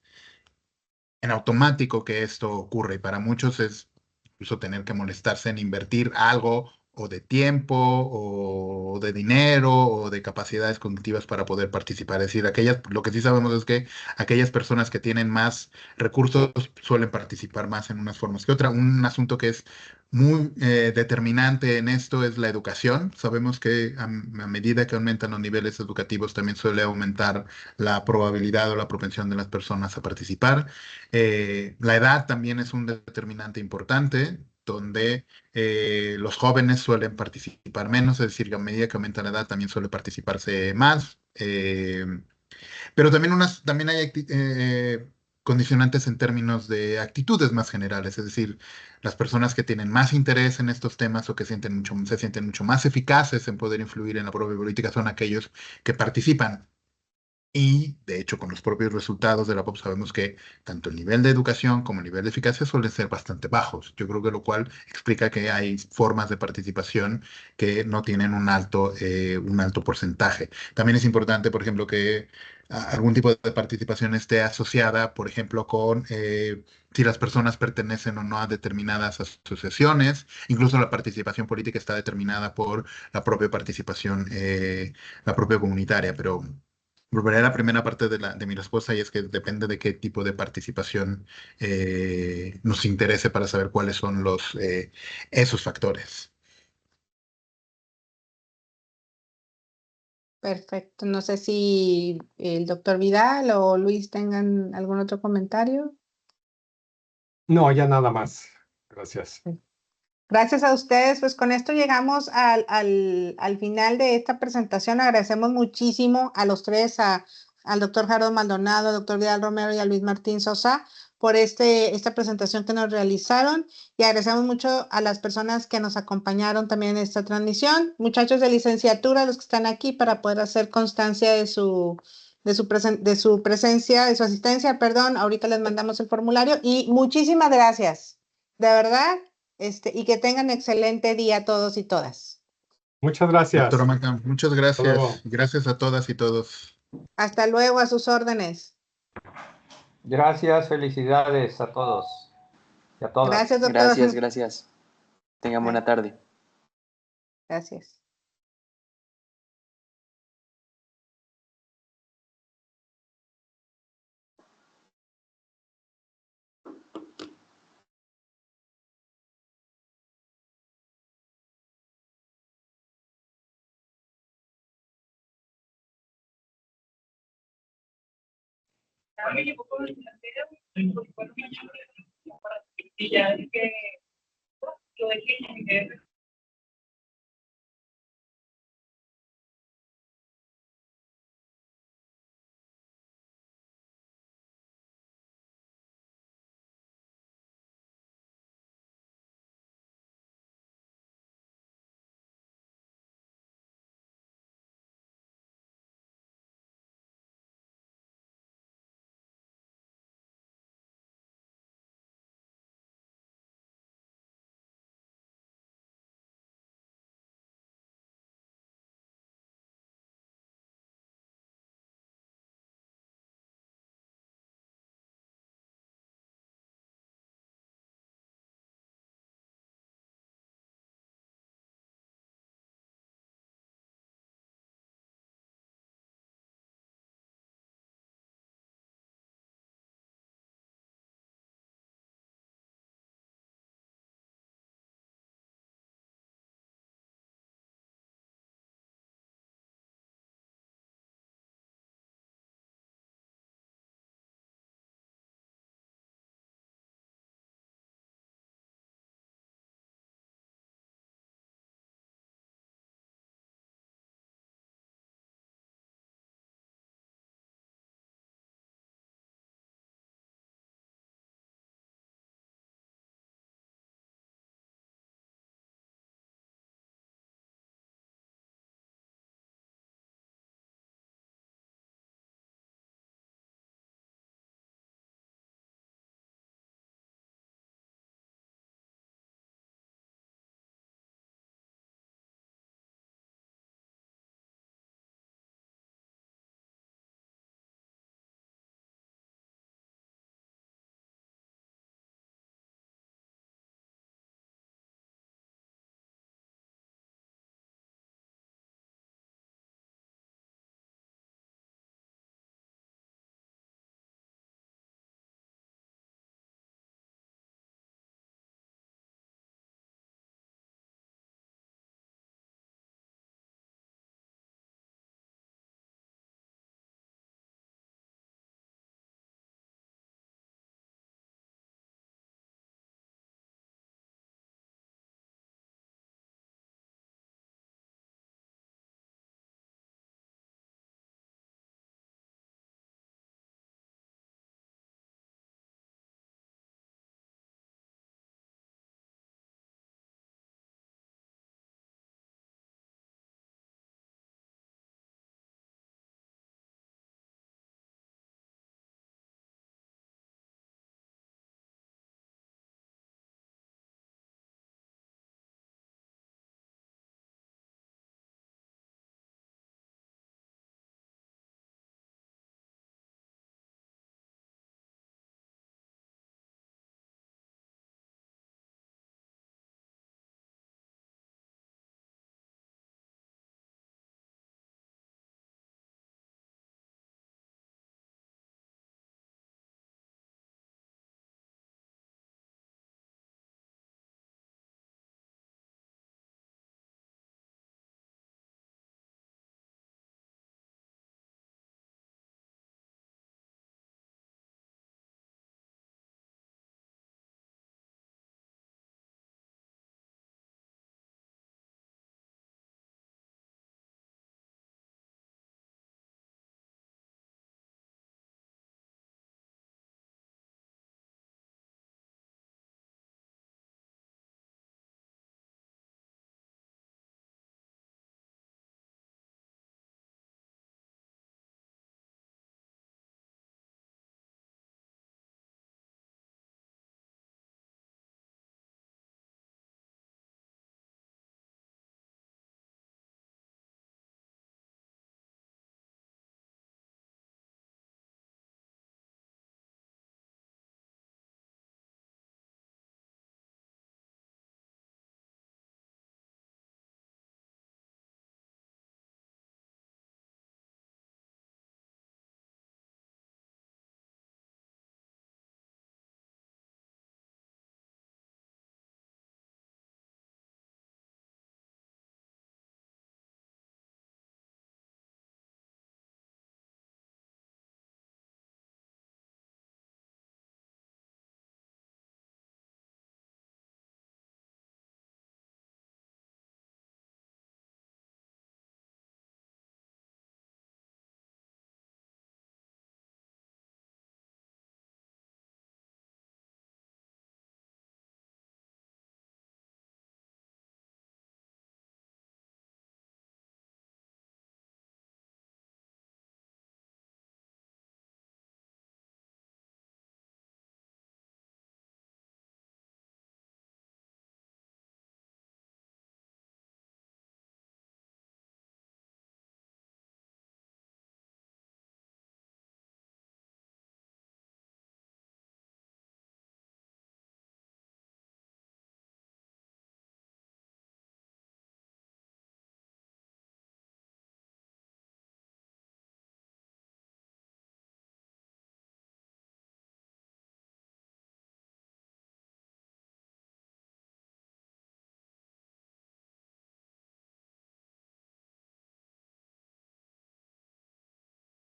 en automático que esto ocurre, y para muchos es incluso tener que molestarse en invertir algo o de tiempo, o de dinero, o de capacidades cognitivas para poder participar. Es decir, lo que sí sabemos es que aquellas personas que tienen más recursos suelen participar más en unas formas que otras. Un asunto que es muy determinante en esto es la educación. Sabemos que a medida que aumentan los niveles educativos también suele aumentar la probabilidad o la propensión de las personas a participar. La edad también es un determinante importante, donde los jóvenes suelen participar menos, es decir, que a medida que aumenta la edad también suele participarse más. Pero también hay condicionantes en términos de actitudes más generales, es decir, las personas que tienen más interés en estos temas o que se sienten mucho más eficaces en poder influir en la propia política son aquellos que participan. Y, de hecho, con los propios resultados de la POP sabemos que tanto el nivel de educación como el nivel de eficacia suelen ser bastante bajos. Yo creo que lo cual explica que hay formas de participación que no tienen un alto porcentaje. También es importante, por ejemplo, que algún tipo de participación esté asociada, por ejemplo, con si las personas pertenecen o no a determinadas asociaciones. Incluso la participación política está determinada por la propia participación, la propia comunitaria, pero... Volveré a la primera parte de mi respuesta y es que depende de qué tipo de participación nos interese para saber cuáles son esos factores. Perfecto. No sé si el doctor Vidal o Luis tengan algún otro comentario. No, ya nada más. Gracias. Gracias a ustedes, pues con esto llegamos al final de esta presentación. Agradecemos muchísimo a los tres, al doctor Gerardo Maldonado, al doctor Vidal Romero y a Luis Martín Sosa por esta presentación que nos realizaron, y agradecemos mucho a las personas que nos acompañaron también en esta transmisión. Muchachos de licenciatura, los que están aquí para poder hacer constancia de su presencia, de su asistencia, perdón, ahorita les mandamos el formulario y muchísimas gracias, de verdad. Y que tengan excelente día todos y todas. Muchas gracias. Doctora Maca, muchas Hasta gracias. luego. Gracias a todas y todos. Hasta luego, a sus órdenes. Gracias, felicidades a todos y a todas. Gracias, doctor. Gracias. Tengan buena tarde. Gracias. Y ya es que lo dejé